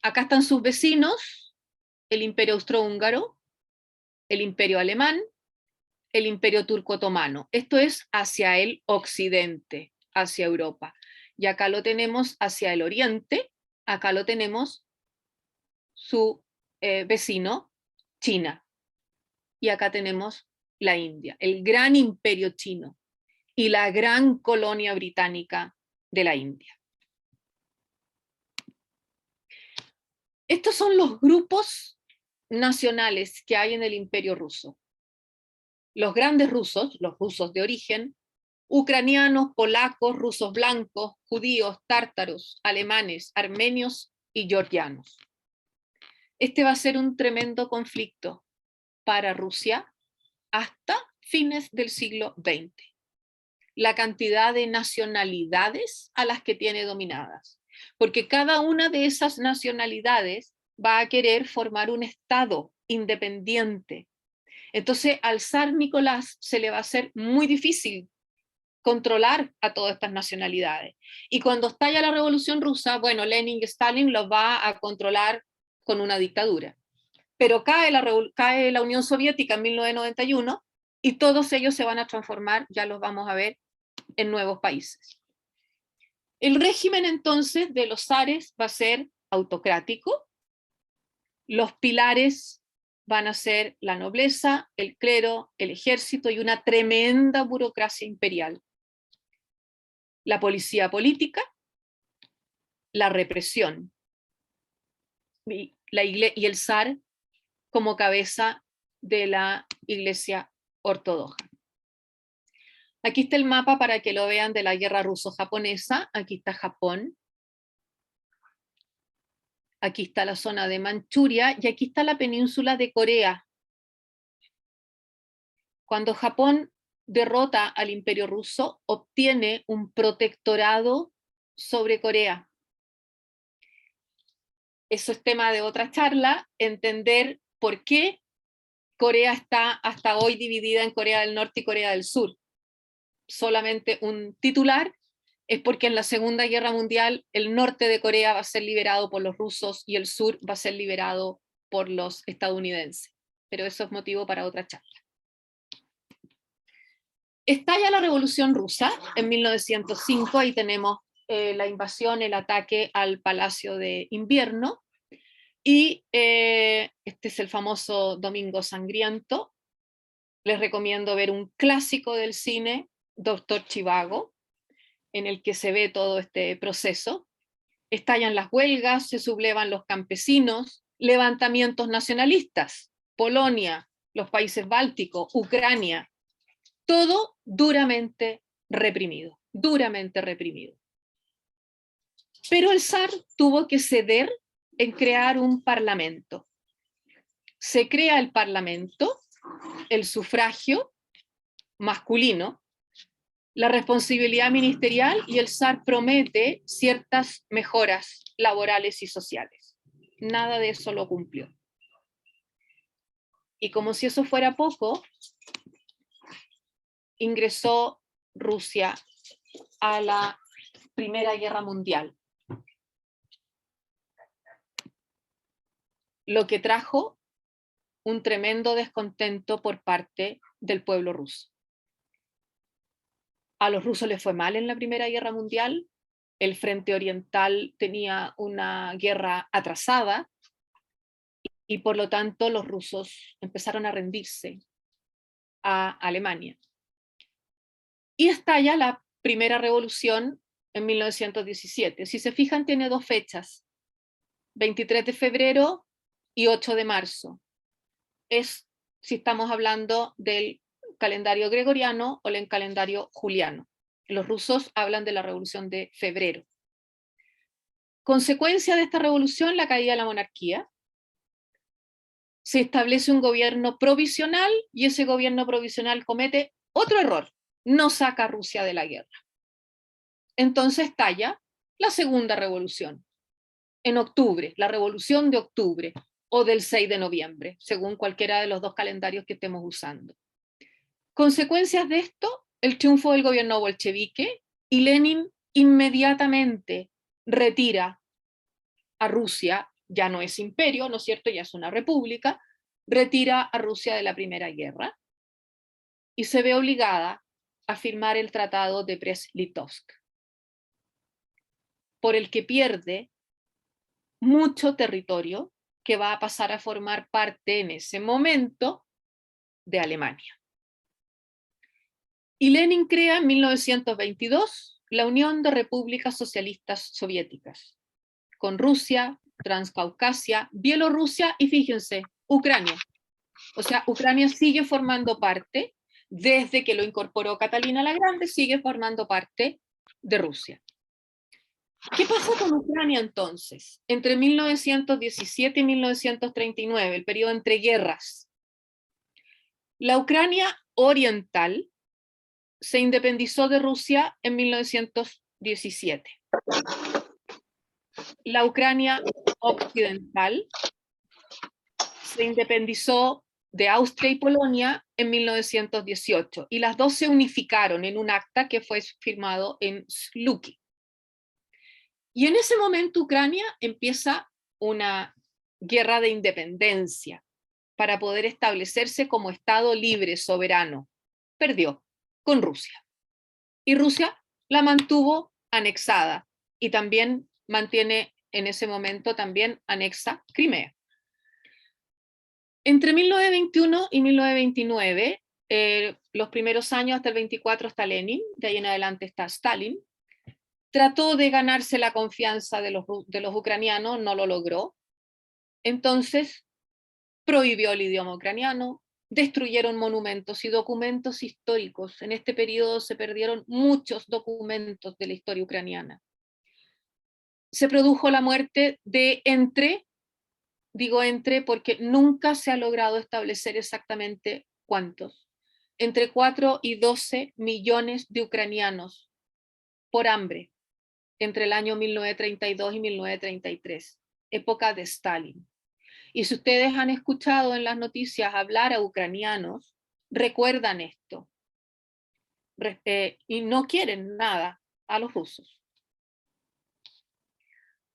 Acá están sus vecinos, el imperio austrohúngaro, el imperio alemán, el imperio turco-otomano. Esto es hacia el occidente, hacia Europa. Y acá lo tenemos hacia el oriente, acá lo tenemos su vecino, China. Y acá tenemos la India, el gran imperio chino y la gran colonia británica de la India. Estos son los grupos nacionales que hay en el imperio ruso. Los grandes rusos, los rusos de origen, ucranianos, polacos, rusos blancos, judíos, tártaros, alemanes, armenios y georgianos. Este va a ser un tremendo conflicto para Rusia hasta fines del siglo XX. La cantidad de nacionalidades a las que tiene dominadas, porque cada una de esas nacionalidades va a querer formar un estado independiente. Entonces al zar Nicolás se le va a hacer muy difícil controlar a todas estas nacionalidades. Y cuando estalla la Revolución Rusa, bueno, Lenin y Stalin los va a controlar con una dictadura. Pero cae la Unión Soviética en 1991 y todos ellos se van a transformar, ya los vamos a ver, en nuevos países. El régimen entonces de los zares va a ser autocrático. Los pilares van a ser la nobleza, el clero, el ejército y una tremenda burocracia imperial. La policía política, la represión y el zar como cabeza de la Iglesia ortodoxa. Aquí está el mapa para que lo vean de la guerra ruso-japonesa. Aquí está Japón. Aquí está la zona de Manchuria y aquí está la península de Corea. Cuando Japón derrota al Imperio Ruso, obtiene un protectorado sobre Corea. Eso es tema de otra charla, entender por qué Corea está hasta hoy dividida en Corea del Norte y Corea del Sur. Solamente un titular es porque en la Segunda Guerra Mundial el norte de Corea va a ser liberado por los rusos y el sur va a ser liberado por los estadounidenses. Pero eso es motivo para otra charla. Estalla la Revolución Rusa en 1905, ahí tenemos la invasión, el ataque al Palacio de Invierno, y este es el famoso Domingo Sangriento. Les recomiendo ver un clásico del cine, Doctor Zhivago, en el que se ve todo este proceso. Estallan las huelgas, se sublevan los campesinos, levantamientos nacionalistas, Polonia, los países bálticos, Ucrania, todo duramente reprimido, duramente reprimido. Pero el zar tuvo que ceder en crear un parlamento. Se crea el parlamento, el sufragio masculino, la responsabilidad ministerial, y el zar promete ciertas mejoras laborales y sociales. Nada de eso lo cumplió. Y como si eso fuera poco, ingresó Rusia a la Primera Guerra Mundial, lo que trajo un tremendo descontento por parte del pueblo ruso. A los rusos les fue mal en la Primera Guerra Mundial, el frente oriental tenía una guerra atrasada y por lo tanto los rusos empezaron a rendirse a Alemania. Y estalla la primera revolución en 1917. Si se fijan, tiene dos fechas, 23 de febrero y 8 de marzo. Es si estamos hablando del calendario gregoriano o el calendario juliano. Los rusos hablan de la revolución de febrero. Consecuencia de esta revolución, la caída de la monarquía. Se establece un gobierno provisional y ese gobierno provisional comete otro error, no saca a Rusia de la guerra. Entonces estalla la segunda revolución, en octubre, la revolución de octubre o del 6 de noviembre, según cualquiera de los dos calendarios que estemos usando. Consecuencias de esto, el triunfo del gobierno bolchevique, y Lenin inmediatamente retira a Rusia, ya no es imperio, ¿no es cierto?, ya es una república, retira a Rusia de la Primera Guerra y se ve obligada a firmar el Tratado de Brest-Litovsk, por el que pierde mucho territorio que va a pasar a formar parte en ese momento de Alemania. Y Lenin crea en 1922 la Unión de Repúblicas Socialistas Soviéticas, con Rusia, Transcaucasia, Bielorrusia y fíjense, Ucrania. O sea, Ucrania sigue formando parte, desde que lo incorporó Catalina la Grande, sigue formando parte de Rusia. ¿Qué pasó con Ucrania entonces? Entre 1917 y 1939, el periodo entre guerras. La Ucrania oriental se independizó de Rusia en 1917. La Ucrania occidental se independizó de Austria y Polonia en 1918 y las dos se unificaron en un acta que fue firmado en Sluki. Y en ese momento Ucrania empieza una guerra de independencia para poder establecerse como Estado libre, soberano. Perdió con Rusia. Y Rusia la mantuvo anexada y también mantiene en ese momento también anexa Crimea. Entre 1921 y 1929, los primeros años hasta el 24 está Lenin, de ahí en adelante está Stalin. Trató de ganarse la confianza de los ucranianos, no lo logró. Entonces prohibió el idioma ucraniano, destruyeron monumentos y documentos históricos. En este periodo se perdieron muchos documentos de la historia ucraniana. Se produjo la muerte de digo entre porque nunca se ha logrado establecer exactamente cuántos, entre 4 y 12 millones de ucranianos por hambre, entre el año 1932 y 1933, época de Stalin. Y si ustedes han escuchado en las noticias hablar a ucranianos, recuerdan esto. Y no quieren nada a los rusos.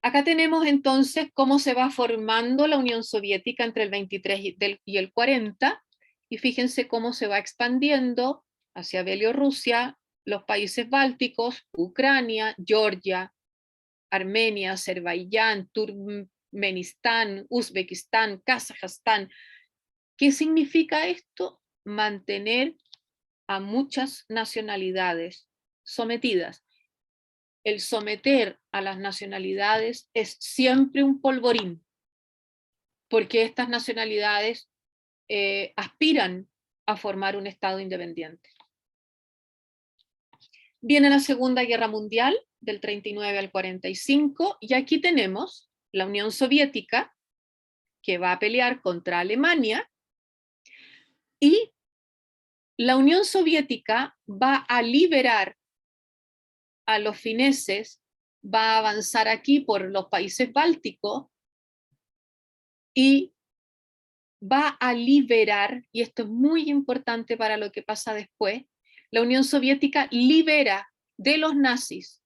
Acá tenemos entonces cómo se va formando la Unión Soviética entre el 23 y el 40, y fíjense cómo se va expandiendo hacia Bielorrusia, los países bálticos, Ucrania, Georgia, Armenia, Azerbaiyán, Turkmenistán, Uzbekistán, Kazajstán. ¿Qué significa esto? Mantener a muchas nacionalidades sometidas. El someter a las nacionalidades es siempre un polvorín, porque estas nacionalidades aspiran a formar un Estado independiente. Viene la Segunda Guerra Mundial, del 39 al 45, y aquí tenemos la Unión Soviética, que va a pelear contra Alemania, y la Unión Soviética va a liberar a los fineses, va a avanzar aquí por los países bálticos y va a liberar, y esto es muy importante para lo que pasa después, la Unión Soviética libera de los nazis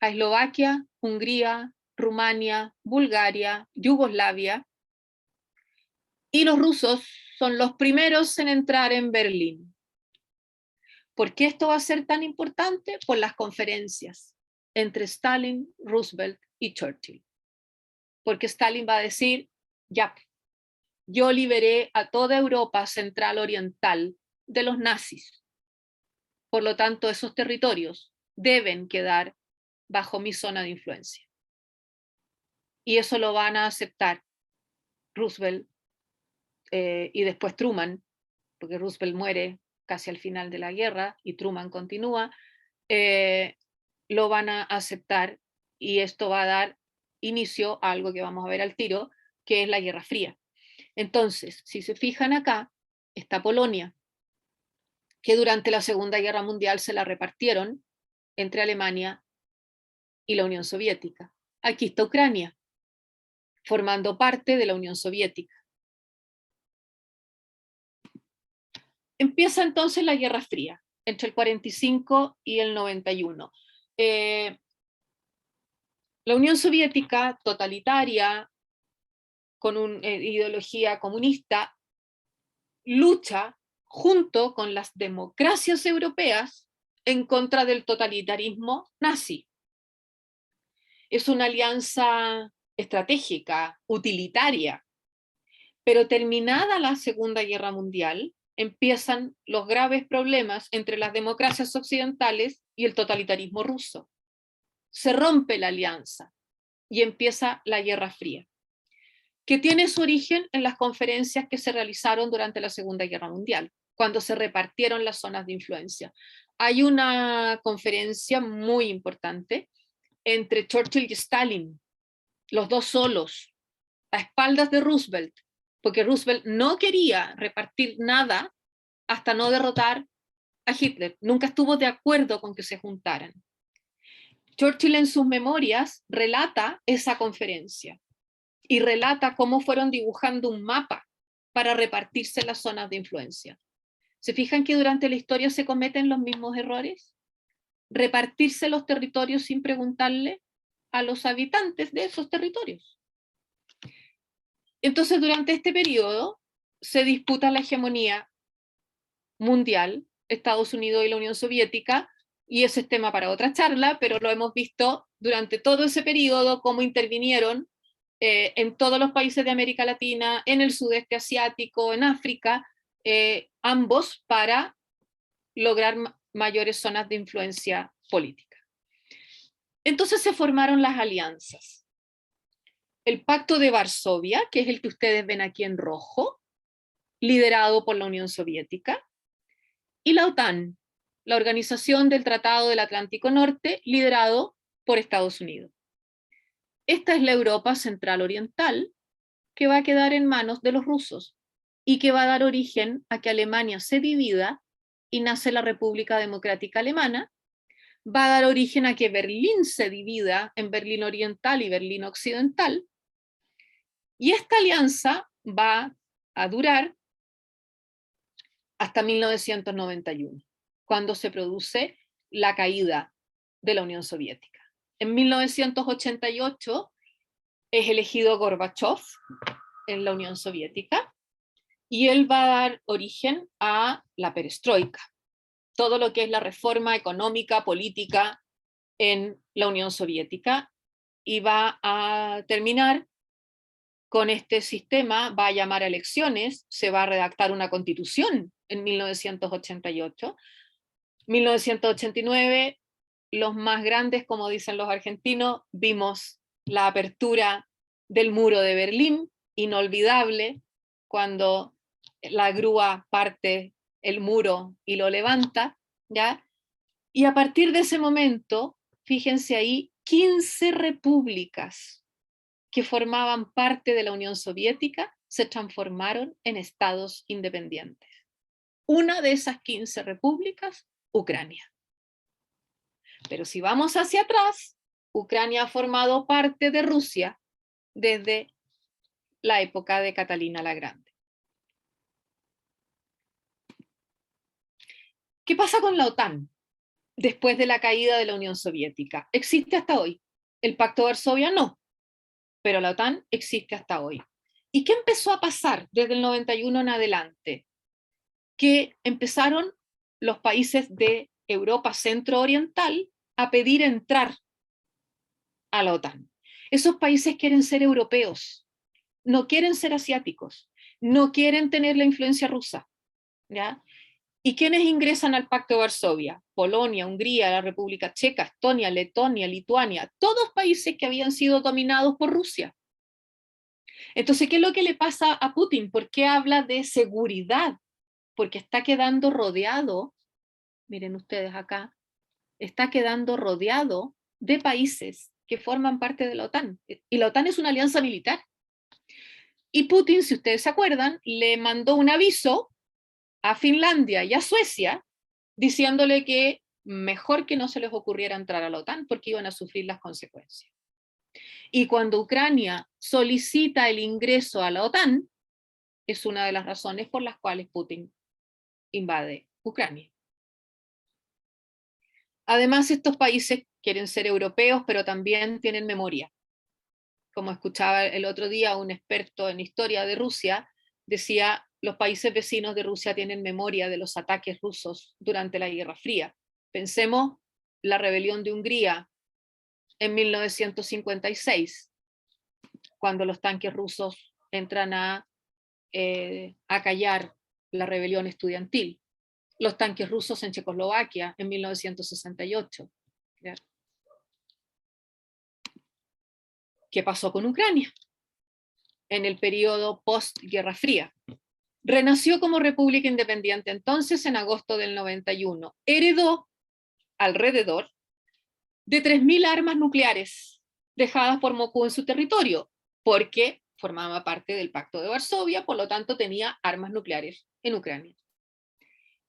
a Eslovaquia, Hungría, Rumania, Bulgaria, Yugoslavia, y los rusos son los primeros en entrar en Berlín. ¿Por qué esto va a ser tan importante? Por las conferencias entre Stalin, Roosevelt y Churchill. Porque Stalin va a decir, ya, yo liberé a toda Europa central oriental de los nazis. Por lo tanto, esos territorios deben quedar bajo mi zona de influencia. Y eso lo van a aceptar Roosevelt y después Truman, porque Roosevelt muere casi al final de la guerra y Truman continúa, lo van a aceptar, y esto va a dar inicio a algo que vamos a ver al tiro, que es la Guerra Fría. Entonces, si se fijan acá, está Polonia, que durante la Segunda Guerra Mundial se la repartieron entre Alemania y la Unión Soviética. Aquí está Ucrania, formando parte de la Unión Soviética. Empieza entonces la Guerra Fría, entre el 45 y el 91. La Unión Soviética, totalitaria, con una ideología comunista, lucha junto con las democracias europeas en contra del totalitarismo nazi. Es una alianza estratégica, utilitaria, pero terminada la Segunda Guerra Mundial, empiezan los graves problemas entre las democracias occidentales y el totalitarismo ruso. Se rompe la alianza y empieza la Guerra Fría, que tiene su origen en las conferencias que se realizaron durante la Segunda Guerra Mundial, cuando se repartieron las zonas de influencia. Hay una conferencia muy importante entre Churchill y Stalin, los dos solos, a espaldas de Roosevelt, porque Roosevelt no quería repartir nada hasta no derrotar a Hitler. Nunca estuvo de acuerdo con que se juntaran. Churchill en sus memorias relata esa conferencia y relata cómo fueron dibujando un mapa para repartirse las zonas de influencia. ¿Se fijan que durante la historia se cometen los mismos errores? Repartirse los territorios sin preguntarle a los habitantes de esos territorios. Entonces, durante este periodo se disputa la hegemonía mundial, Estados Unidos y la Unión Soviética, y ese es tema para otra charla, pero lo hemos visto durante todo ese periodo, cómo intervinieron en todos los países de América Latina, en el sudeste asiático, en África, ambos para lograr mayores zonas de influencia política. Entonces se formaron las alianzas. El Pacto de Varsovia, que es el que ustedes ven aquí en rojo, liderado por la Unión Soviética, y la OTAN, la Organización del Tratado del Atlántico Norte, liderado por Estados Unidos. Esta es la Europa Central Oriental, que va a quedar en manos de los rusos y que va a dar origen a que Alemania se divida y nace la República Democrática Alemana, va a dar origen a que Berlín se divida en Berlín Oriental y Berlín Occidental, y esta alianza va a durar hasta 1991, cuando se produce la caída de la Unión Soviética. En 1988 es elegido Gorbachov en la Unión Soviética y él va a dar origen a la perestroika, todo lo que es la reforma económica, política en la Unión Soviética, y va a terminar con este sistema, va a llamar a elecciones, se va a redactar una constitución en 1988. 1989, los más grandes, como dicen los argentinos, vimos la apertura del muro de Berlín, inolvidable, cuando la grúa parte el muro y lo levanta, ¿ya? Y a partir de ese momento, fíjense ahí, 15 repúblicas que formaban parte de la Unión Soviética se transformaron en estados independientes. Una de esas 15 repúblicas, Ucrania. Pero si vamos hacia atrás, Ucrania ha formado parte de Rusia desde la época de Catalina la Grande. ¿Qué pasa con la OTAN después de la caída de la Unión Soviética? Existe hasta hoy. El Pacto de Varsovia no, pero la OTAN existe hasta hoy. ¿Y qué empezó a pasar desde el 91 en adelante? Que empezaron los países de Europa centro-oriental a pedir entrar a la OTAN. Esos países quieren ser europeos, no quieren ser asiáticos, no quieren tener la influencia rusa, ¿ya? ¿Y quiénes ingresan al Pacto de Varsovia? Polonia, Hungría, la República Checa, Estonia, Letonia, Lituania, todos países que habían sido dominados por Rusia. Entonces, ¿qué es lo que le pasa a Putin? ¿Por qué habla de seguridad? Porque está quedando rodeado, miren ustedes acá, está quedando rodeado de países que forman parte de la OTAN. Y la OTAN es una alianza militar. Y Putin, si ustedes se acuerdan, le mandó un aviso a Finlandia y a Suecia diciéndole que mejor que no se les ocurriera entrar a la OTAN porque iban a sufrir las consecuencias. Y cuando Ucrania solicita el ingreso a la OTAN, es una de las razones por las cuales Putin invade Ucrania. Además, estos países quieren ser europeos, pero también tienen memoria. Como escuchaba el otro día un experto en historia de Rusia, decía, los países vecinos de Rusia tienen memoria de los ataques rusos durante la Guerra Fría. Pensemos la rebelión de Hungría en 1956, cuando los tanques rusos entran a acallar la rebelión estudiantil. Los tanques rusos en Checoslovaquia en 1968. ¿Ya? ¿Qué pasó con Ucrania en el periodo post-Guerra Fría? Renació como república independiente entonces en agosto del 91. Heredó alrededor de 3.000 armas nucleares dejadas por Moscú en su territorio, porque formaba parte del Pacto de Varsovia, por lo tanto tenía armas nucleares en Ucrania.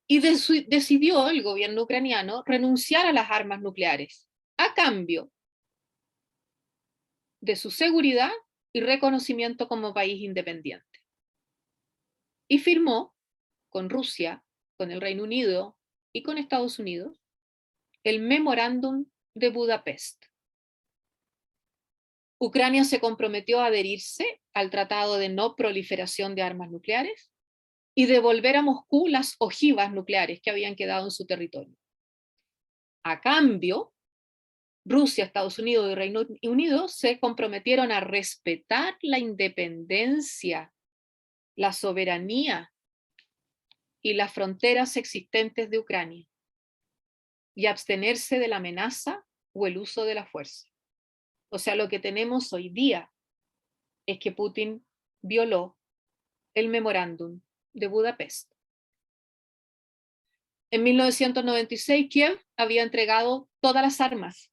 Y decidió el gobierno ucraniano renunciar a las armas nucleares a cambio de su seguridad y reconocimiento como país independiente. Y firmó con Rusia, con el Reino Unido y con Estados Unidos el Memorándum de Budapest. Ucrania se comprometió a adherirse al Tratado de No Proliferación de Armas Nucleares y devolver a Moscú las ojivas nucleares que habían quedado en su territorio. A cambio, Rusia, Estados Unidos y Reino Unido se comprometieron a respetar la independencia, la soberanía y las fronteras existentes de Ucrania y abstenerse de la amenaza o el uso de la fuerza. O sea, lo que tenemos hoy día es que Putin violó el memorándum de Budapest. En 1996, Kiev había entregado todas las armas.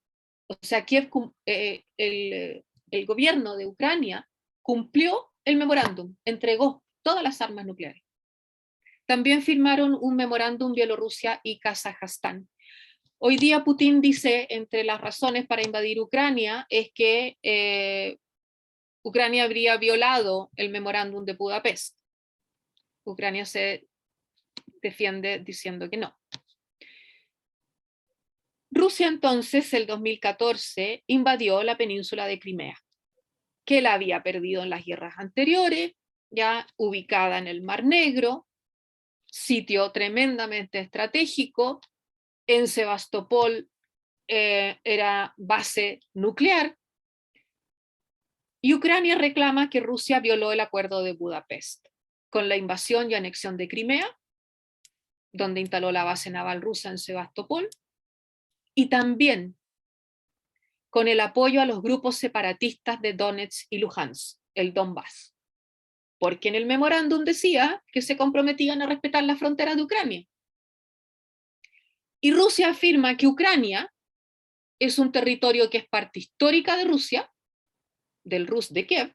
O sea, Kiev, el gobierno de Ucrania cumplió el memorándum, entregó todas las armas nucleares. También firmaron un memorándum Bielorrusia y Kazajstán. Hoy día Putin dice, entre las razones para invadir Ucrania, es que Ucrania habría violado el memorándum de Budapest. Ucrania se defiende diciendo que no. Rusia entonces, el 2014, invadió la península de Crimea, que la había perdido en las guerras anteriores, ya ubicada en el Mar Negro, sitio tremendamente estratégico. En Sebastopol era base nuclear, y Ucrania reclama que Rusia violó el acuerdo de Budapest con la invasión y anexión de Crimea, donde instaló la base naval rusa en Sebastopol, y también con el apoyo a los grupos separatistas de Donetsk y Luhansk, el Donbass, porque en el memorándum decía que se comprometían a respetar las fronteras de Ucrania. Y Rusia afirma que Ucrania es un territorio que es parte histórica de Rusia, del Rus de Kiev,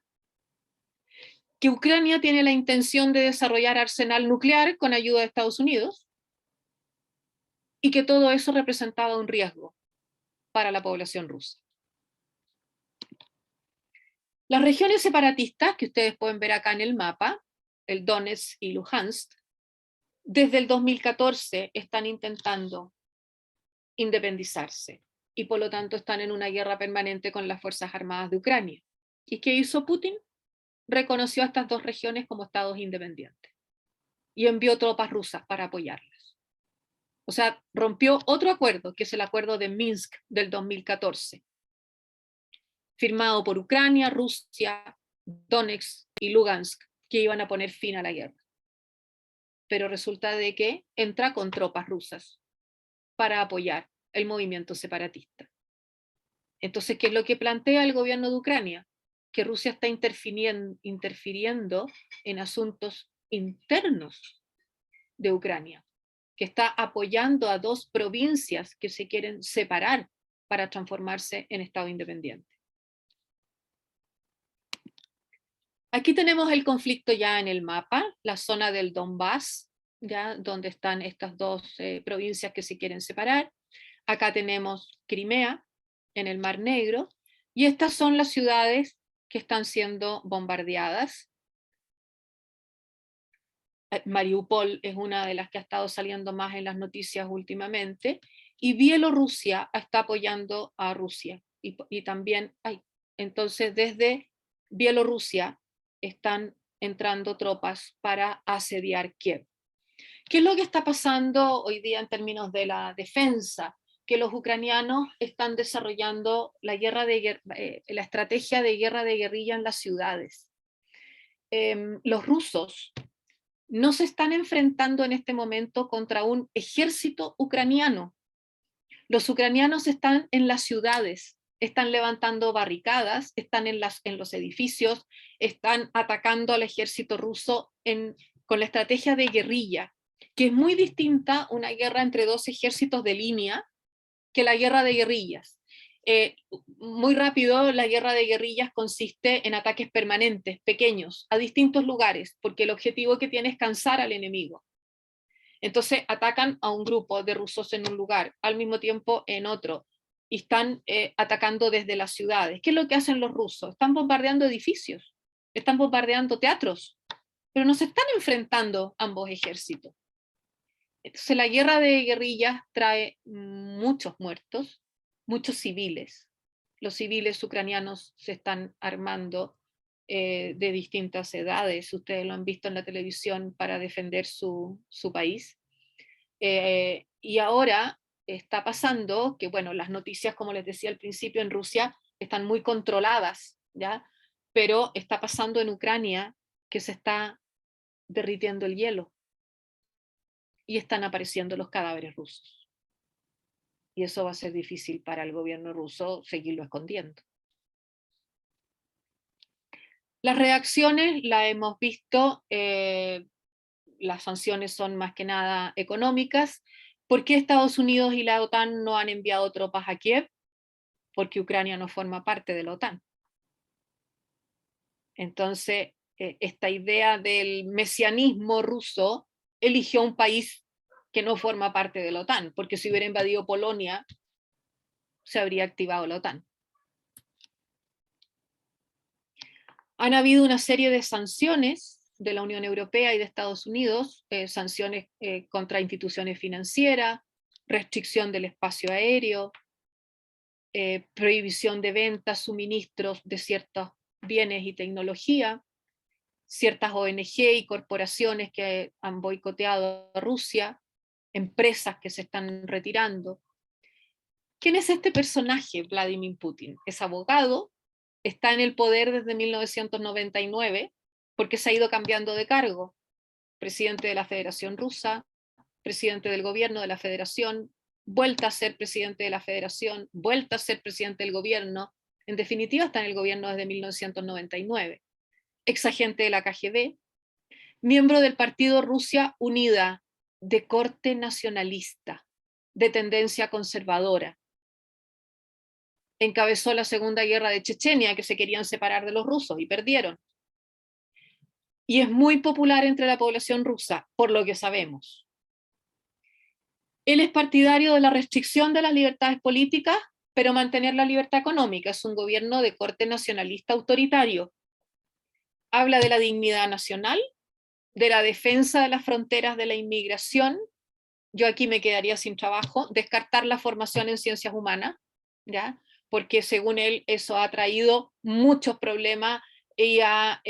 que Ucrania tiene la intención de desarrollar arsenal nuclear con ayuda de Estados Unidos, y que todo eso representaba un riesgo para la población rusa. Las regiones separatistas, que ustedes pueden ver acá en el mapa, el Donetsk y Luhansk, desde el 2014 están intentando independizarse, y por lo tanto están en una guerra permanente con las Fuerzas Armadas de Ucrania. ¿Y qué hizo Putin? Reconoció a estas dos regiones como estados independientes y envió tropas rusas para apoyarlas. O sea, rompió otro acuerdo, que es el acuerdo de Minsk del 2014, firmado por Ucrania, Rusia, Donetsk y Lugansk, que iban a poner fin a la guerra. Pero resulta de que entra con tropas rusas para apoyar el movimiento separatista. Entonces, ¿qué es lo que plantea el gobierno de Ucrania? Que Rusia está interfiriendo en asuntos internos de Ucrania, que está apoyando a dos provincias que se quieren separar para transformarse en Estado independiente. Aquí tenemos el conflicto ya en el mapa, la zona del Donbass, ya donde están estas dos provincias que se quieren separar. Acá tenemos Crimea, en el Mar Negro, y estas son las ciudades que están siendo bombardeadas. Mariupol es una de las que ha estado saliendo más en las noticias últimamente, y Bielorrusia está apoyando a Rusia, y también entonces desde Bielorrusia están entrando tropas para asediar Kiev. ¿Qué es lo que está pasando hoy día en términos de la defensa? Que los ucranianos están desarrollando la estrategia de guerra de guerrilla en las ciudades. Los rusos no se están enfrentando en este momento contra un ejército ucraniano. Los ucranianos están en las ciudades, están levantando barricadas, están en los edificios, están atacando al ejército ruso con la estrategia de guerrilla, que es muy distinta a una guerra entre dos ejércitos de línea que la guerra de guerrillas. Muy rápido, la guerra de guerrillas consiste en ataques permanentes, pequeños, a distintos lugares, porque el objetivo que tiene es cansar al enemigo. Entonces atacan a un grupo de rusos en un lugar, al mismo tiempo en otro, y están atacando desde las ciudades. ¿Qué es lo que hacen los rusos? Están bombardeando edificios, están bombardeando teatros, pero no se están enfrentando ambos ejércitos. Entonces la guerra de guerrillas trae muchos muertos, muchos civiles. Los civiles ucranianos se están armando de distintas edades, ustedes lo han visto en la televisión, para defender su país. Y ahora está pasando que, bueno, las noticias, como les decía al principio, en Rusia están muy controladas, ¿ya? Pero está pasando en Ucrania que se está derritiendo el hielo y están apareciendo los cadáveres rusos. Y eso va a ser difícil para el gobierno ruso seguirlo escondiendo. Las reacciones las hemos visto, las sanciones son más que nada económicas. ¿Por qué Estados Unidos y la OTAN no han enviado tropas a Kiev? Porque Ucrania no forma parte de la OTAN. Entonces, esta idea del mesianismo ruso eligió un país que no forma parte de la OTAN, porque si hubiera invadido Polonia, se habría activado la OTAN. Han habido una serie de sanciones de la Unión Europea y de Estados Unidos, sanciones contra instituciones financieras, restricción del espacio aéreo, prohibición de ventas, suministros de ciertos bienes y tecnología, ciertas ONG y corporaciones que han boicoteado a Rusia, empresas que se están retirando. ¿Quién es este personaje, Vladimir Putin? Es abogado, está en el poder desde 1999, porque se ha ido cambiando de cargo. Presidente de la Federación Rusa, presidente del gobierno de la Federación, vuelta a ser presidente de la Federación, vuelta a ser presidente del gobierno. En definitiva, está en el gobierno desde 1999. Exagente de la KGB, miembro del partido Rusia Unida, de corte nacionalista, de tendencia conservadora. Encabezó la Segunda Guerra de Chechenia, que se querían separar de los rusos y perdieron. Y es muy popular entre la población rusa, por lo que sabemos. Él es partidario de la restricción de las libertades políticas, pero mantener la libertad económica. Es un gobierno de corte nacionalista autoritario. Habla de la dignidad nacional, de la defensa de las fronteras de la inmigración. Yo aquí me quedaría sin trabajo. Descartar la formación en ciencias humanas, ¿ya? Porque según él eso ha traído muchos problemas y ha,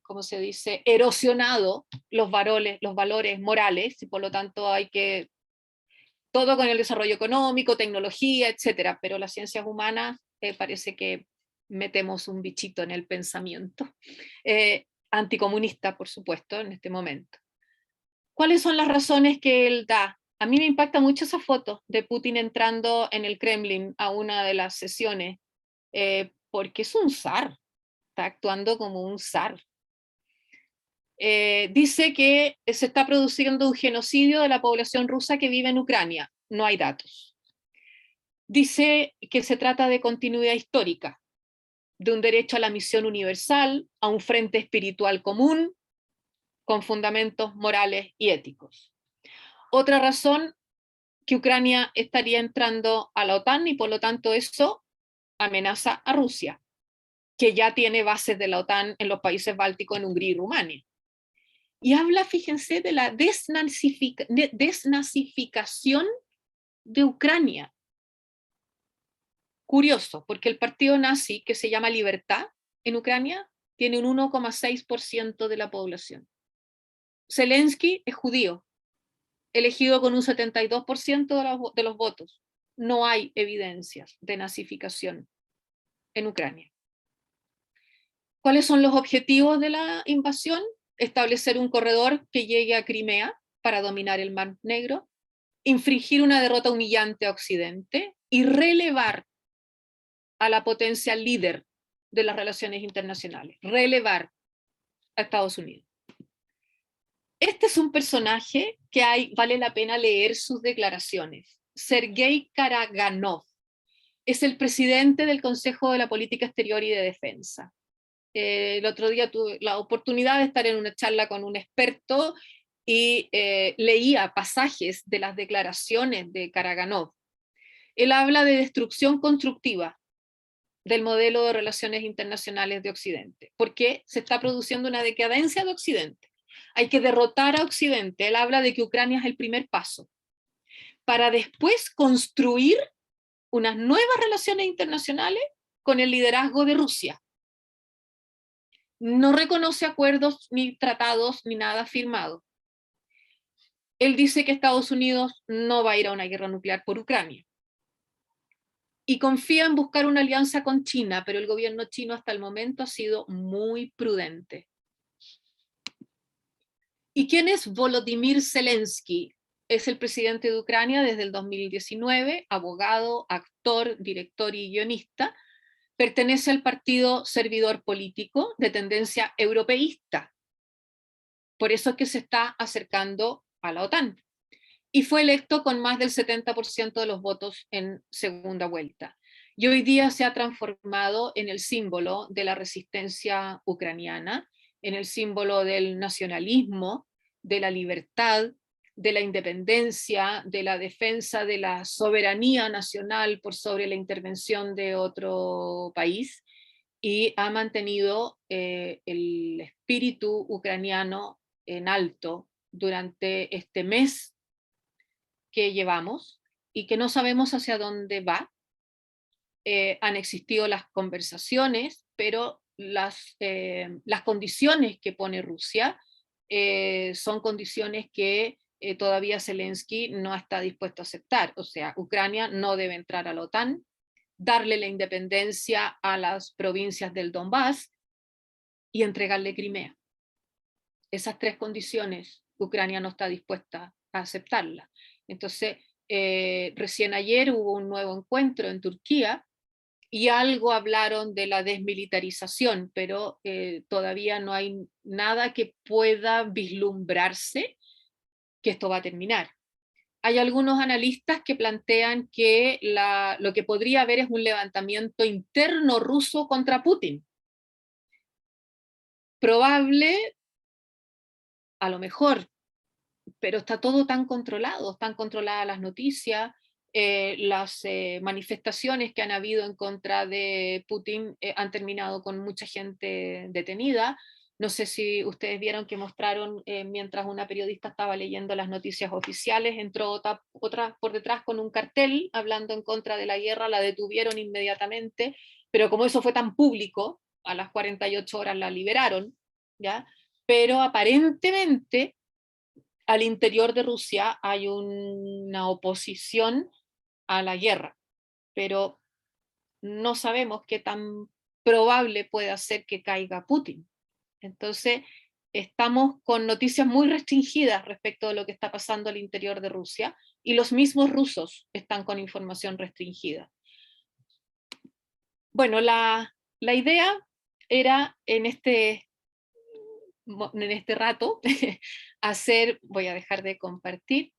¿cómo se dice?, erosionado los valores morales, y por lo tanto hay que, todo con el desarrollo económico, tecnología, etcétera, pero las ciencias humanas parece que metemos un bichito en el pensamiento. Anticomunista, por supuesto, en este momento. ¿Cuáles son las razones que él da? A mí me impacta mucho esa foto de Putin entrando en el Kremlin a una de las sesiones, porque es un zar, está actuando como un zar. Dice que se está produciendo un genocidio de la población rusa que vive en Ucrania. No hay datos. Dice que se trata de continuidad histórica, de un derecho a la misión universal, a un frente espiritual común, con fundamentos morales y éticos. Otra razón, que Ucrania estaría entrando a la OTAN y por lo tanto eso amenaza a Rusia, que ya tiene bases de la OTAN en los países bálticos, en Hungría y Rumania. Y habla, fíjense, de la desnazificación de Ucrania. Curioso, porque el partido nazi, que se llama Libertad, en Ucrania, tiene un 1,6% de la población. Zelensky es judío, elegido con un 72% de los votos. No hay evidencias de nazificación en Ucrania. ¿Cuáles son los objetivos de la invasión? Establecer un corredor que llegue a Crimea para dominar el Mar Negro, infligir una derrota humillante a Occidente y relevar a la potencia líder de las relaciones internacionales, relevar a Estados Unidos. Este es un personaje que vale la pena leer sus declaraciones. Sergei Karaganov es el presidente del Consejo de la Política Exterior y de Defensa. El otro día tuve la oportunidad de estar en una charla con un experto y leía pasajes de las declaraciones de Karaganov. Él habla de destrucción constructiva del modelo de relaciones internacionales de Occidente, porque se está produciendo una decadencia de Occidente. Hay que derrotar a Occidente. Él habla de que Ucrania es el primer paso, para después construir unas nuevas relaciones internacionales con el liderazgo de Rusia. No reconoce acuerdos, ni tratados, ni nada firmado. Él dice que Estados Unidos no va a ir a una guerra nuclear por Ucrania. Y confía en buscar una alianza con China, pero el gobierno chino hasta el momento ha sido muy prudente. ¿Y quién es Volodymyr Zelensky? Es el presidente de Ucrania desde el 2019, abogado, actor, director y guionista. Pertenece al partido Servidor Político de tendencia europeísta. Por eso es que se está acercando a la OTAN. Y fue electo con más del 70% de los votos en segunda vuelta. Y hoy día se ha transformado en el símbolo de la resistencia ucraniana, en el símbolo del nacionalismo, de la libertad, de la independencia, de la defensa de la soberanía nacional por sobre la intervención de otro país, y ha mantenido el espíritu ucraniano en alto durante este mes que llevamos y que no sabemos hacia dónde va. Han existido las conversaciones, pero las condiciones que pone Rusia son condiciones que todavía Zelensky no está dispuesto a aceptar. O sea, Ucrania no debe entrar a la OTAN, darle la independencia a las provincias del Donbass y entregarle Crimea. Esas tres condiciones Ucrania no está dispuesta a aceptarlas. Entonces, recién ayer hubo un nuevo encuentro en Turquía y algo hablaron de la desmilitarización, pero todavía no hay nada que pueda vislumbrarse que esto va a terminar. Hay algunos analistas que plantean que lo que podría haber es un levantamiento interno ruso contra Putin. Probable, a lo mejor, pero está todo tan controlado, están controladas las noticias, las manifestaciones que han habido en contra de Putin han terminado con mucha gente detenida. No sé si ustedes vieron que mostraron, mientras una periodista estaba leyendo las noticias oficiales, entró otra por detrás con un cartel hablando en contra de la guerra, la detuvieron inmediatamente, pero como eso fue tan público, a las 48 horas la liberaron, ¿ya? Pero aparentemente al interior de Rusia hay una oposición a la guerra, pero no sabemos qué tan probable puede ser que caiga Putin. Entonces, estamos con noticias muy restringidas respecto de lo que está pasando al interior de Rusia, y los mismos rusos están con información restringida. Bueno, la idea era en este rato voy a dejar de compartir,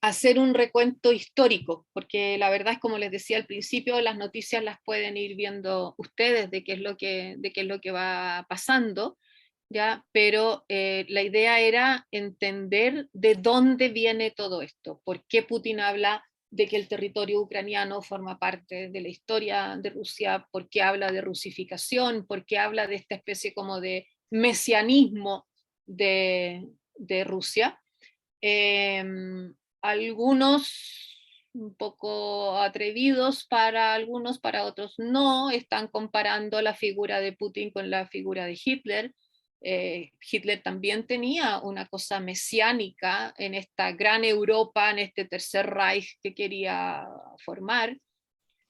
hacer un recuento histórico, porque la verdad es, como les decía al principio, las noticias las pueden ir viendo ustedes de qué es lo que va pasando, ¿ya? Pero la idea era entender de dónde viene todo esto, por qué Putin habla de que el territorio ucraniano forma parte de la historia de Rusia, por qué habla de rusificación, por qué habla de esta especie como de mesianismo de Rusia. Algunos un poco atrevidos para algunos, para otros no, están comparando la figura de Putin con la figura de Hitler. Hitler también tenía una cosa mesiánica en esta gran Europa, en este tercer Reich que quería formar.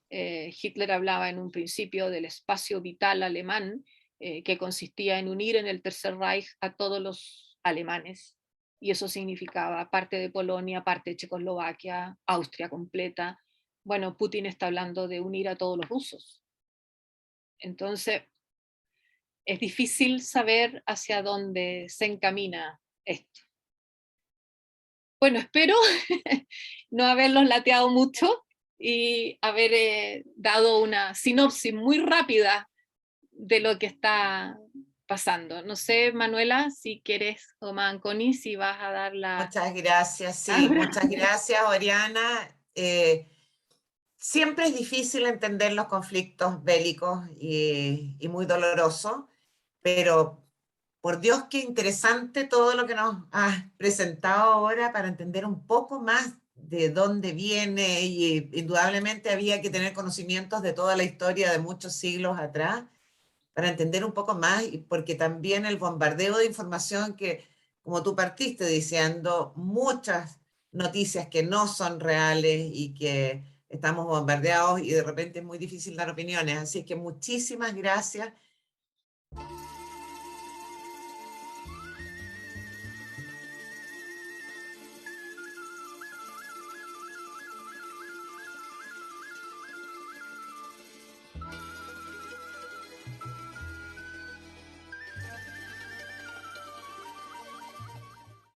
Hitler hablaba en un principio del espacio vital alemán, que consistía en unir en el tercer Reich a todos los alemanes, y eso significaba parte de Polonia, parte de Checoslovaquia, Austria completa. Bueno, Putin está hablando de unir a todos los rusos. Entonces, es difícil saber hacia dónde se encamina esto. Bueno, espero no haberlos lateado mucho y haber dado una sinopsis muy rápida de lo que está pasando. No sé, Manuela, si quieres, o Manconi, si vas a dar la... Muchas gracias, sí, muchas gracias, Oriana. Siempre es difícil entender los conflictos bélicos y muy doloroso, pero por Dios, qué interesante todo lo que nos has presentado ahora para entender un poco más de dónde viene, y indudablemente había que tener conocimientos de toda la historia de muchos siglos atrás para entender un poco más, porque también el bombardeo de información que, como tú partiste diciendo, muchas noticias que no son reales y que estamos bombardeados y de repente es muy difícil dar opiniones. Así que muchísimas gracias